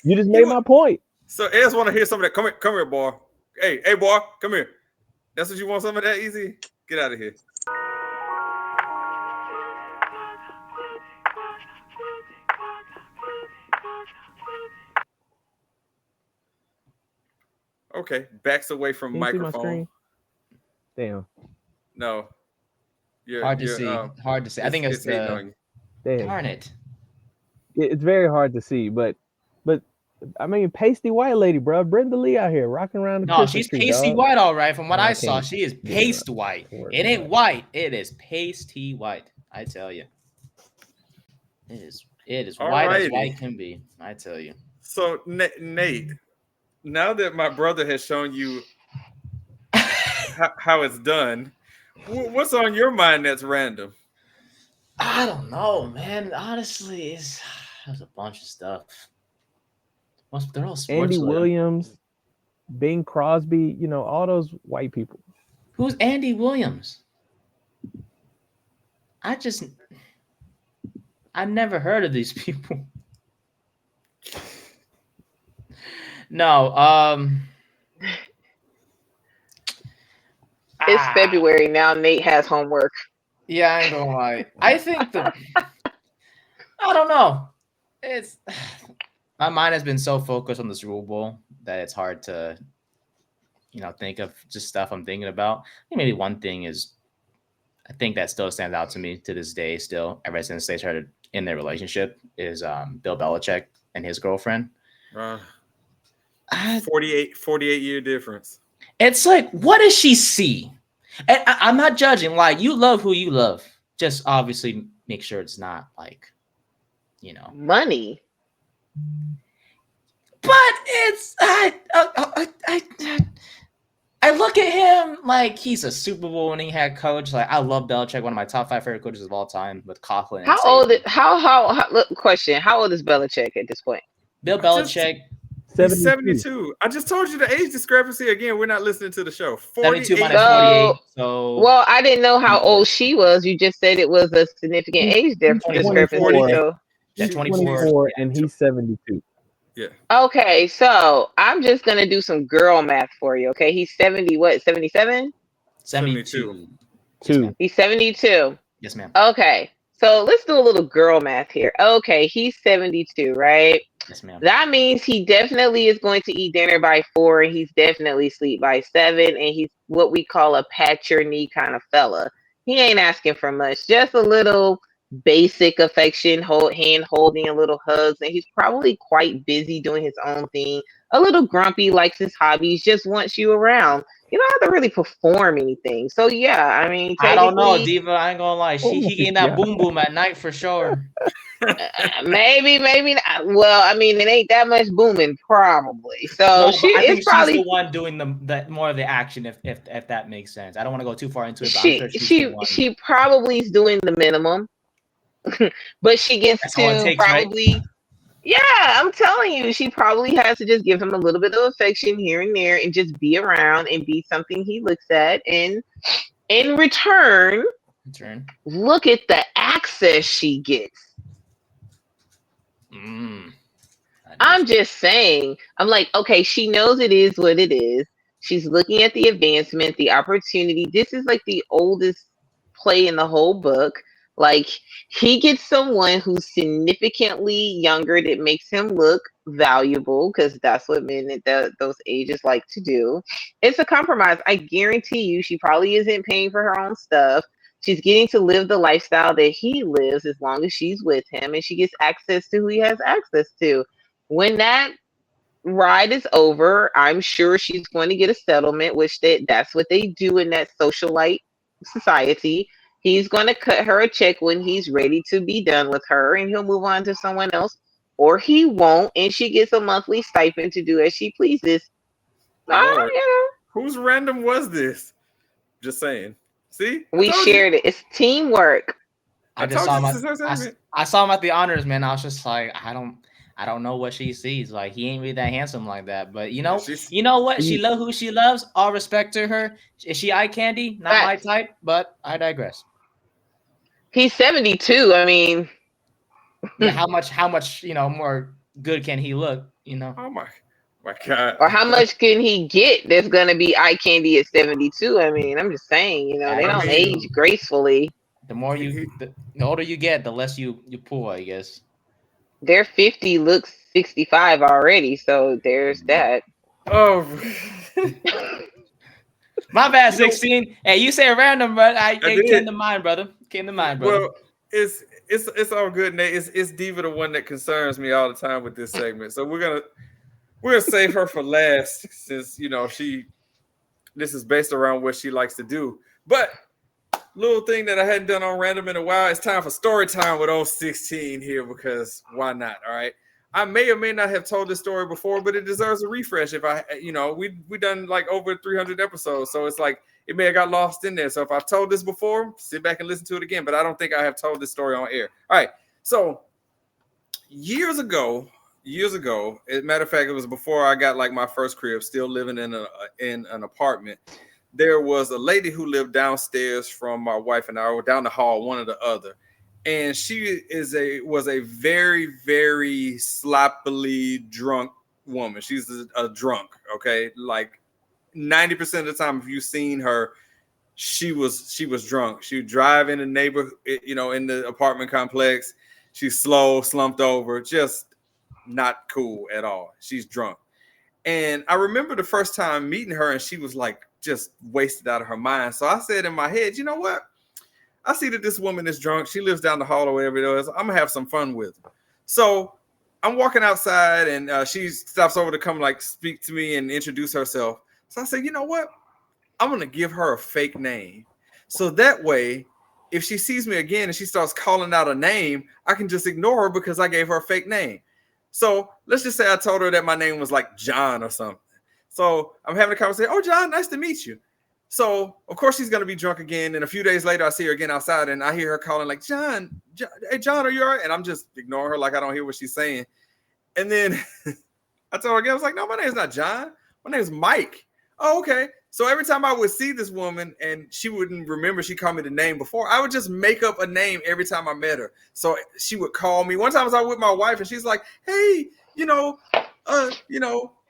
You just made my point. So Eds want to hear some of that. Come here, boy. Hey, boy, come here. That's what you want, some of that, Easy? Get out of here. Okay, backs away from microphone. Damn. No. Hard to see. I think it's darn it. It's very hard to see, but I mean, pasty white lady, bro. Brenda Lee out here rocking around the Christmas she's tree, pasty dog. White, all right. From what I saw, she is paste white. It ain't white. It is pasty white. I tell you. It is white as white can be. I tell you. So Nate, now that my brother has shown you how it's done, what's on your mind that's random? I don't know, man. Honestly, there's a bunch of stuff. They're all sports. Andy Williams, Bing Crosby, you know, all those white people. Who's Andy Williams? I never heard of these people. No, It's February now. Nate has homework. Yeah, I ain't gonna lie. I think I don't know. It's my mind has been so focused on the Super Bowl that it's hard to, think of just stuff I'm thinking about. I think maybe one thing is, I think that still stands out to me to this day, still, ever since they started in their relationship, is Bill Belichick and his girlfriend. 48-year difference. It's like, what does she see? And I'm not judging. Like, you love who you love. Just obviously make sure it's not like, money. But it's I look at him like he's a Super Bowl winning head coach. Like, I love Belichick, one of my top 5 favorite coaches of all time, with Coughlin. Look, question. How old is Belichick at this point? Bill Belichick. He's 72. I just told you the age discrepancy again. We're not listening to the show. 72 minus 48. So, well, I didn't know how old she was. You just said it was a significant age discrepancy. So, 24 and he's 72. Yeah. Okay, so I'm just gonna do some girl math for you. Okay, he's 70. What? 77. 72. He's 72. Yes, ma'am. Okay, so let's do a little girl math here. Okay, he's 72, right? Yes, ma'am. That means he definitely is going to eat dinner by 4, and he's definitely sleep by 7, and he's what we call a pat your knee kind of fella. He ain't asking for much, just a little basic affection, hand holding, a little hugs, and he's probably quite busy doing his own thing. A little grumpy, likes his hobbies, just wants you around. You don't have to really perform anything. So yeah, I mean, I don't know, Diva. I ain't gonna lie. He getting that boom boom at night for sure. Maybe not. Well, I mean, it ain't that much booming, probably. So I think it's probably she's the one doing the more of the action, if that makes sense. I don't want to go too far into it, but I'm sure she probably is doing the minimum, but she gets That's all it to takes, probably. Right? Yeah, I'm telling you, she probably has to just give him a little bit of affection here and there, and just be around and be something he looks at, and in return, look at the access she gets. I'm just saying. I'm like, okay, she knows it is what it is. She's looking at the advancement, the opportunity. This is like the oldest play in the whole book. Like, he gets someone who's significantly younger that makes him look valuable, because that's what men at those ages like to do. It's a compromise. I guarantee you she probably isn't paying for her own stuff. She's getting to live the lifestyle that he lives as long as she's with him, and she gets access to who he has access to. When that ride is over, I'm sure she's going to get a settlement, which that's what they do in that socialite society. He's going to cut her a check when he's ready to be done with her, and he'll move on to someone else, or he won't, and she gets a monthly stipend to do as she pleases. Whose random was this? Just saying. See, we shared it. It's teamwork. I saw him at the honors, man. I was just like, I don't know what she sees. Like, he ain't really that handsome like that. But you know what? She love who she loves. All respect to her. Is she eye candy? Not my type, but I digress. He's 72. I mean, yeah, how much more good can he look? Oh my God. Or how much can he get that's gonna be eye candy at 72? I mean, I'm just saying, they don't age gracefully. The older you get, the less you pull, I guess. Their 50 looks 65 already, so there's that. Oh, my bad, 16. Hey, you say random, but it came to mind, brother. Well, it's all good, Nate. It's Diva, the one that concerns me all the time with this segment. So we're gonna save her for last, since this is based around what she likes to do. But little thing that I hadn't done on random in a while, it's time for story time with old 16 here, because why not? All right. I may or may not have told this story before, but it deserves a refresh. If I, we done like over 300 episodes, so it's like it may have got lost in there. So if I've told this before, sit back and listen to it again. But I don't think I have told this story on air. All right, so years ago, as a matter of fact, it was before I got like my first crib, still living in an apartment. There was a lady who lived downstairs from my wife and I, or down the hall, one or the other. And she was a very, very sloppily drunk woman. She's a drunk, okay? Like 90% of the time, if you've seen her, she was drunk. She would drive in the neighborhood, in the apartment complex. She's slow, slumped over, just not cool at all. She's drunk. And I remember the first time meeting her, and she was like just wasted out of her mind. So I said in my head, you know what? I see that this woman is drunk. She lives down the hall or whatever it is. I'm going to have some fun with her. So I'm walking outside, and she stops over to come like speak to me and introduce herself. So I said, you know what? I'm going to give her a fake name. So that way, if she sees me again and she starts calling out a name, I can just ignore her because I gave her a fake name. So let's just say I told her that my name was like John or something. So I'm having a conversation. Oh, John, nice to meet you. So, of course, she's going to be drunk again. And a few days later, I see her again outside, and I hear her calling like, John, hey, John, are you all right? And I'm just ignoring her like I don't hear what she's saying. And then I told her again, I was like, no, my name's not John. My name's Mike. Oh, okay. So every time I would see this woman and she wouldn't remember she called me the name before, I would just make up a name every time I met her. So she would call me. One time I was out with my wife, and she's like, hey,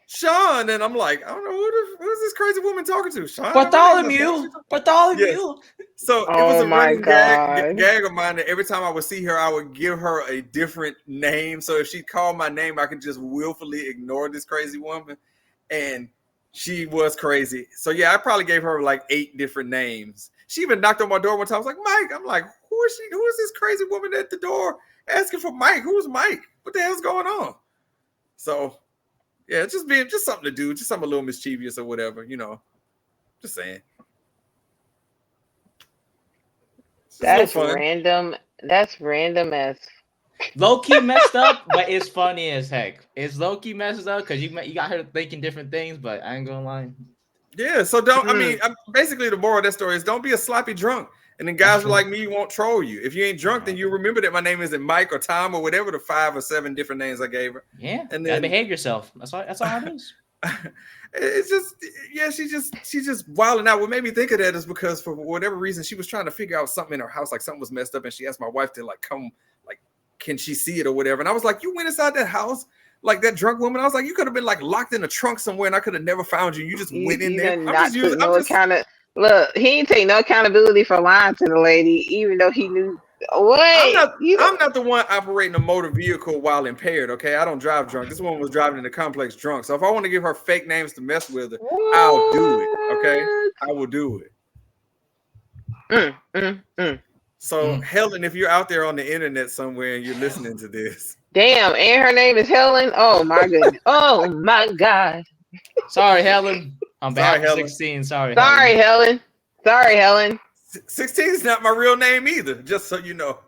Sean, and I'm like, I don't know who's this crazy woman talking to. Sean, Bartholomew. Yes. So it was a running gag of mine that every time I would see her, I would give her a different name. So if she called my name, I could just willfully ignore this crazy woman, and she was crazy. So yeah, I probably gave her like 8 different names. She even knocked on my door one time. I was like, Mike. I'm like, who is she? Who is this crazy woman at the door asking for Mike? Who's Mike? What the hell's going on? So. Yeah, just something to do, just something a little mischievous or whatever, Just saying. That's random. That's random as low key messed up, but it's funny as heck. It's low key messed up because you got her thinking different things, but I ain't gonna lie. Yeah, so basically the moral of that story is don't be a sloppy drunk. And then guys like me won't troll you. If you ain't drunk, then you remember that my name isn't Mike or Tom or whatever the 5 or 7 different names I gave her. Yeah, and then behave yourself. That's all it is. It's just, yeah, she's just wilding out. What made me think of that is because for whatever reason she was trying to figure out something in her house, like something was messed up, and she asked my wife to like come, like, can she see it or whatever? And I was like, you went inside that house like that drunk woman. I was like, you could have been like locked in a trunk somewhere, and I could have never found you. You just went in there. Look, he ain't take no accountability for lying to the lady, even though he knew. Wait, I'm not the one operating a motor vehicle while impaired. Okay, I don't drive drunk. This woman was driving in the complex drunk. So if I want to give her fake names to mess with her, I'll do it. Okay, I will do it. So Helen, if you're out there on the internet somewhere and you're listening to this, damn, and her name is Helen. Oh my goodness. Oh my God. Sorry, Helen. I'm back. 16. Sorry, Helen. Sorry, Helen. 16 is not my real name either, just so you know.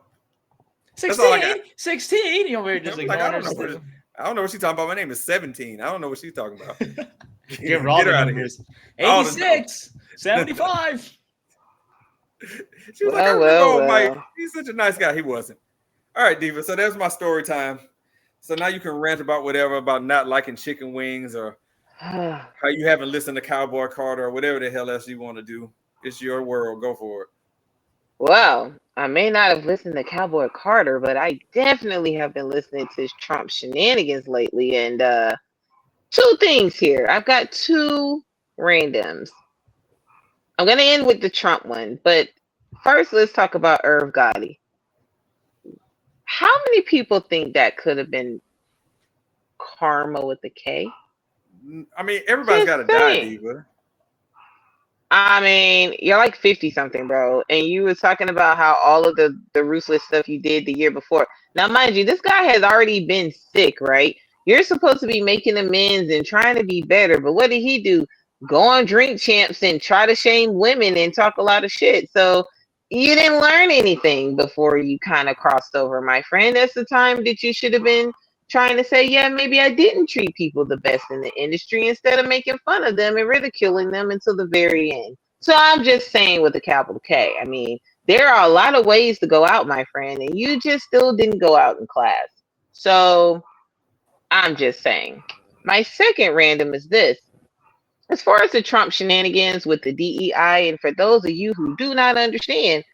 16? 16? You know, we're just like, I don't know what she's talking about. My name is 17. I don't know what she's talking about. Get her all the numbers. 86, 75. She was like, Mike. He's such a nice guy. He wasn't. All right, Diva. So there's my story time. So now you can rant about whatever, about not liking chicken wings or how you haven't listened to Cowboy Carter or whatever the hell else you want to do. It's your world. Go for it. Well, I may not have listened to Cowboy Carter, but I definitely have been listening to Trump shenanigans lately. And 2 things here. I've got 2 randoms. I'm going to end with the Trump one. But first, let's talk about Irv Gotti. How many people think that could have been karma with the K? I mean, everybody's got to die, Diva. I mean, you're like 50 something, bro. And you were talking about how all of the ruthless stuff you did the year before. Now, mind you, this guy has already been sick, right? You're supposed to be making amends and trying to be better. But what did he do? Go on Drink Champs and try to shame women and talk a lot of shit. So you didn't learn anything before you kind of crossed over, my friend. That's the time that you should have been trying to say, yeah, maybe I didn't treat people the best in the industry instead of making fun of them and ridiculing them until the very end. So I'm just saying with a capital K. I mean, there are a lot of ways to go out, my friend, and you just still didn't go out in class. So I'm just saying. My second random is this. As far as the Trump shenanigans with the DEI, and for those of you who do not understand,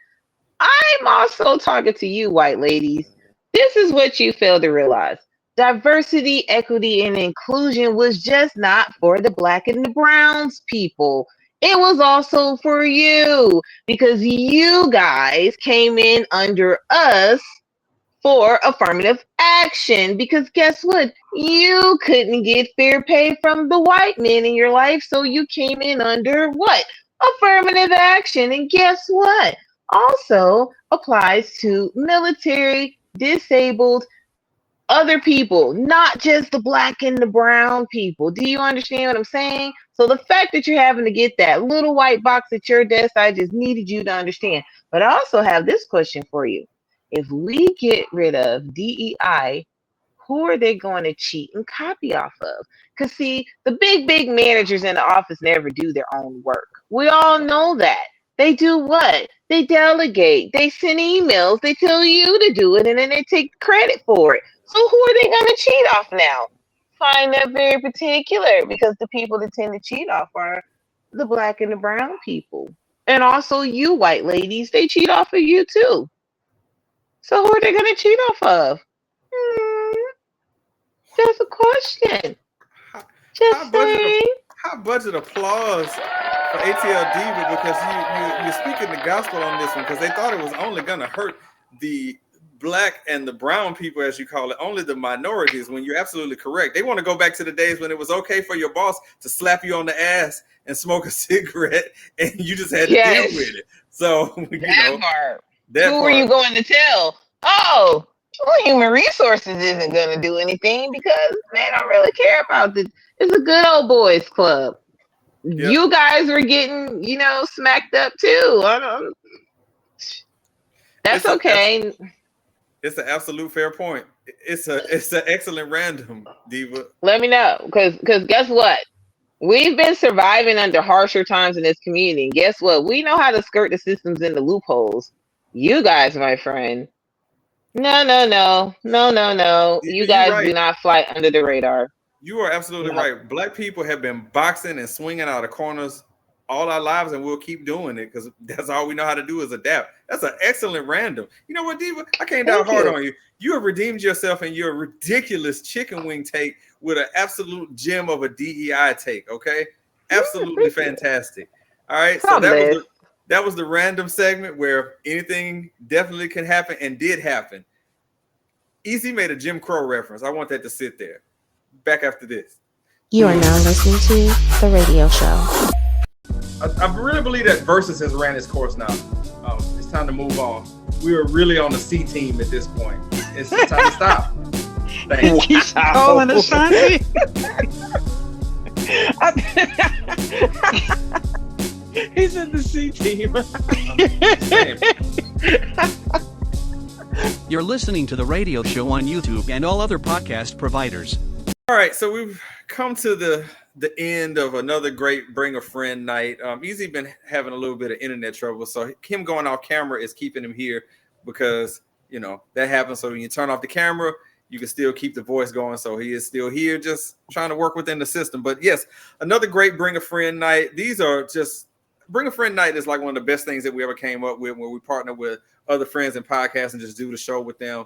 I'm also talking to you, white ladies. This is what you fail to realize. Diversity, equity, and inclusion was just not for the black and the browns people. It was also for you because you guys came in under us for affirmative action. Because guess what? You couldn't get fair pay from the white men in your life, so you came in under what? Affirmative action. And guess what? Also applies to military, disabled, other people, not just the black and the brown people. Do you understand what I'm saying? So the fact that you're having to get that little white box at your desk, I just needed you to understand. But I also have this question for you. If we get rid of DEI, who are they going to cheat and copy off of? Because see, the big managers in the office never do their own work. We all know that. They do what? They delegate. They send emails. They tell you to do it, and then they take credit for it. So who are they going to cheat off now? Find that very particular, because the people that tend to cheat off are the black and the brown people. And also you white ladies, they cheat off of you too. So who are they going to cheat off of? Just a question. Just saying. High budget applause for ATL Diva, because you're speaking the gospel on this one, because they thought it was only going to hurt the black and the brown people, as you call it, only the minorities, when you're absolutely correct. They want to go back to the days when it was okay for your boss to slap you on the ass and smoke a cigarette, and you just had to deal with it. So, Who were you going to tell? Oh, human resources isn't going to do anything because they don't really care about this. It's a good old boys club. Yep. You guys were getting, smacked up too. That's okay. It's an absolute fair point. It's an excellent random, Diva. Let me know, because guess what? We've been surviving under harsher times in this community. And guess what? We know how to skirt the systems and the loopholes. You guys, my friend. No. You guys do not fly under the radar. You are absolutely right. Black people have been boxing and swinging out of corners all our lives, and we'll keep doing it because that's all we know how to do is adapt. That's an excellent random. You know what, Diva? I came down hard on you. You have redeemed yourself in your ridiculous chicken wing take with an absolute gem of a DEI take, okay? Absolutely fantastic. All right, so that was the random segment where anything definitely can happen and did happen. Easy made a Jim Crow reference. I want that to sit there. Back after this. You are now listening to The Radio Show. I really believe that Versus has ran its course now. It's time to move on. We are really on the C team at this point. It's time to stop. Thanks. Keep calling Ashanti. He's in the C team. You're listening to The Radio Show on YouTube and all other podcast providers. All right, so we've come to the end of another great Bring a Friend night. Easy been having a little bit of internet trouble, so him going off camera is keeping him here because, that happens. So when you turn off the camera, you can still keep the voice going. So he is still here, just trying to work within the system. But yes, another great Bring a Friend night. These are just Bring a Friend night is like one of the best things that we ever came up with, where we partner with other friends and podcasts and just do the show with them.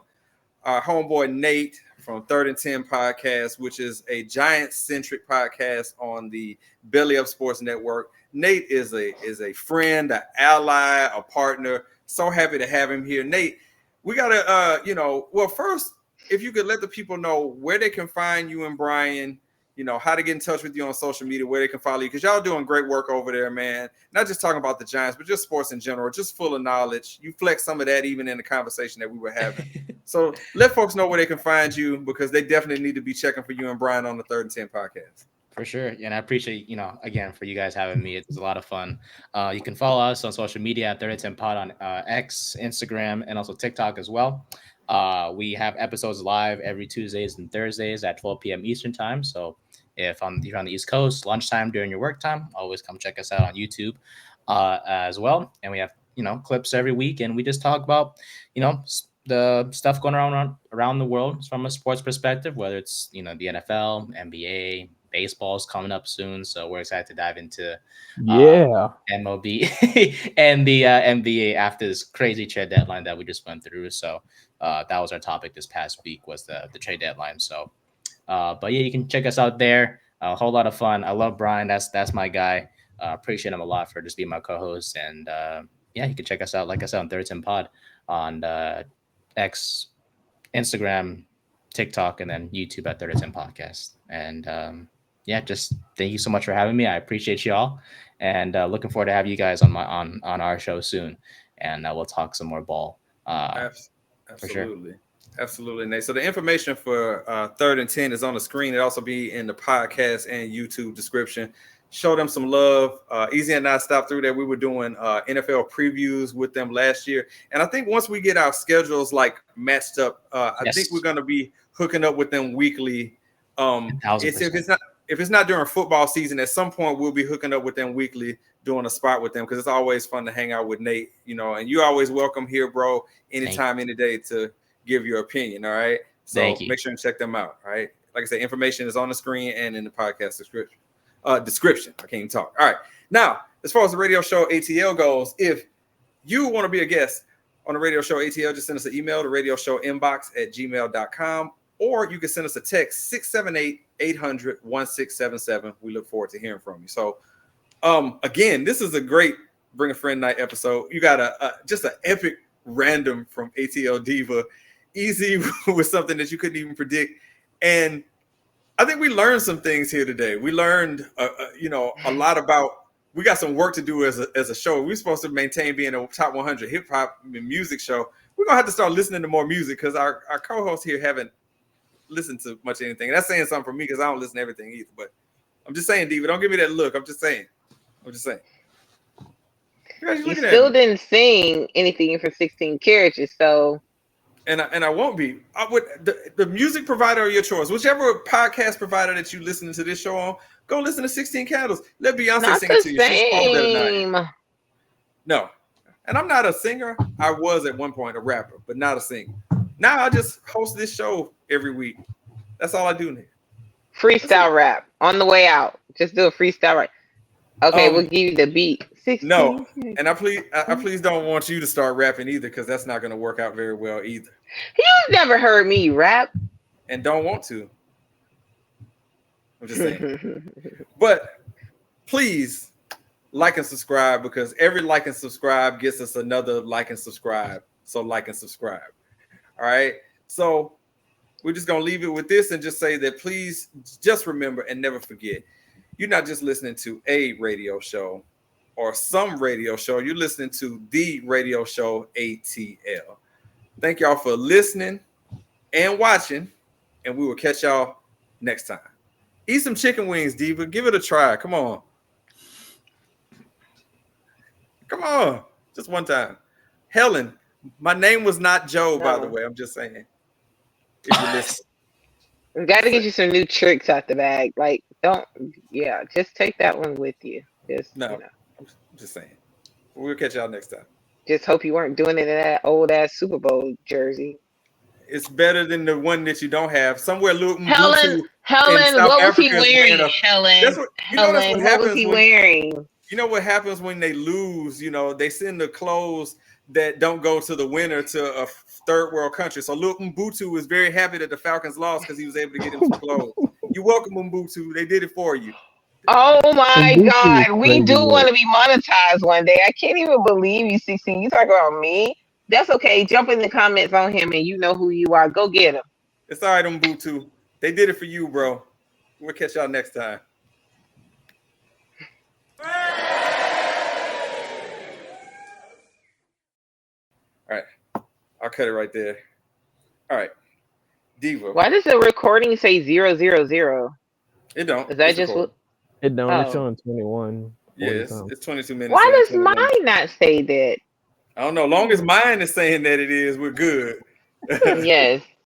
Our homeboy Nate from 3rd and 10 podcast, which is a Giants-centric podcast on the Belly Up Sports Network. Nate is a friend, an ally, a partner. So happy to have him here. Nate, we gotta first, if you could let the people know where they can find you and Brian, how to get in touch with you on social media, where they can follow you, because y'all doing great work over there, man. Not just talking about the Giants, but just sports in general, just full of knowledge. You flex some of that even in the conversation that we were having. So let folks know where they can find you, because they definitely need to be checking for you and Brian on the 3rd and 10 podcast. For sure. And I appreciate, again, for you guys having me. It's a lot of fun. You can follow us on social media at 3rd and 10 Pod on X, Instagram, and also TikTok as well. We have episodes live every Tuesdays and Thursdays at 12 p.m. Eastern time. So if you're on the East Coast, lunchtime during your work time, always come check us out on YouTube as well. And we have, clips every week, and we just talk about, the stuff going around the world from a sports perspective, whether it's, the NFL, NBA, baseball's coming up soon. So we're excited to dive into MLB and the NBA after this crazy trade deadline that we just went through. So that was our topic this past week, was the trade deadline. So, but yeah, you can check us out there. A whole lot of fun. I love Brian. That's my guy. Appreciate him a lot for just being my co-host. And yeah, you can check us out, like I said, on 3010 Pod on X, Instagram, TikTok, and then YouTube at 3010 Podcast. And yeah, just thank you so much for having me. I appreciate y'all, and looking forward to have you guys on our show soon, and we'll talk some more ball. Absolutely. For sure. Absolutely, Nate. So the information for 3rd and 10 is on the screen. It'll also be in the podcast and YouTube description. Show them some love. Easy and I stopped through there. We were doing NFL previews with them last year. And I think once we get our schedules like matched up, I think we're going to be hooking up with them weekly. If it's not during football season, at some point we'll be hooking up with them weekly, doing a spot with them, because it's always fun to hang out with Nate, and you're always welcome here, bro, anytime, any day to give your opinion. All right. So make sure and check them out. All right. Like I said, information is on the screen and in the podcast description. I can't even talk. All right. Now, as far as the radio show ATL goes, if you want to be a guest on the radio show ATL, just send us an email to radioshowinbox@gmail.com, or you can send us a text 678-800-1677. We look forward to hearing from you. So again, this is a great Bring a Friend Night episode. You got just an epic random from ATL Diva, easy with something that you couldn't even predict. And I think we learned some things here today. We learned, a lot about. We got some work to do as a show. We're supposed to maintain being a top 100 hip hop music show. We're gonna have to start listening to more music, because our co-hosts here haven't listened to much anything. And that's saying something for me, because I don't listen to everything either. But I'm just saying, Diva, don't give me that look. I'm just saying. You still didn't sing anything for 16 carriages, so. And I won't be. I would the music provider of your choice, whichever podcast provider that you listen to this show on, go listen to 16 Candles. Let Beyonce sing it to you. She's far better than I am. No, and I'm not a singer. I was at one point a rapper, but not a singer. Now I just host this show every week. That's all I do now. Freestyle rap on the way out. Just do a freestyle rap. Okay, we'll give you the beat. 16. No, and I please don't want you to start rapping either, because that's not going to work out very well either. You've never heard me rap. And don't want to. I'm just saying. But please like and subscribe, because every like and subscribe gets us another like and subscribe. So like and subscribe. All right. So we're just going to leave it with this and just say that please just remember and never forget, you're not just listening to a radio show or some radio show. You're listening to the radio show ATL. Thank y'all for listening and watching, and we will catch y'all next time. Eat some chicken wings, Diva. Give it a try. Come on. Just one time. Helen, my name was not Joe, by the way. I'm just saying. If you listen. We got to get you some new tricks out the bag. Like, just take that one with you. I'm just saying. We'll catch y'all next time. Just hope you weren't doing it in that old ass Super Bowl jersey. It's better than the one that you don't have. Somewhere Helen, what was he wearing? Helen, what was he wearing? You know what happens when they lose? They send the clothes that don't go to the winner to a third world country. So Lil Mbutu was very happy that the Falcons lost, because he was able to get him some clothes. You're welcome, Mbutu. They did it for you. Oh my God. We do want to be monetized one day. I can't even believe you, 16. You talk about me? That's okay. Jump in the comments on him and you know who you are. Go get him. It's all right, Mbutu. They did it for you, bro. We'll catch y'all next time. All right. I'll cut it right there. All right. Diva. Why does the recording say 000? It don't. Is that just what? It don't. It's showing 21. Yeah, it's 22 minutes. Why does mine not say that? I don't know. Long as mine is saying that it is, we're good. Yes.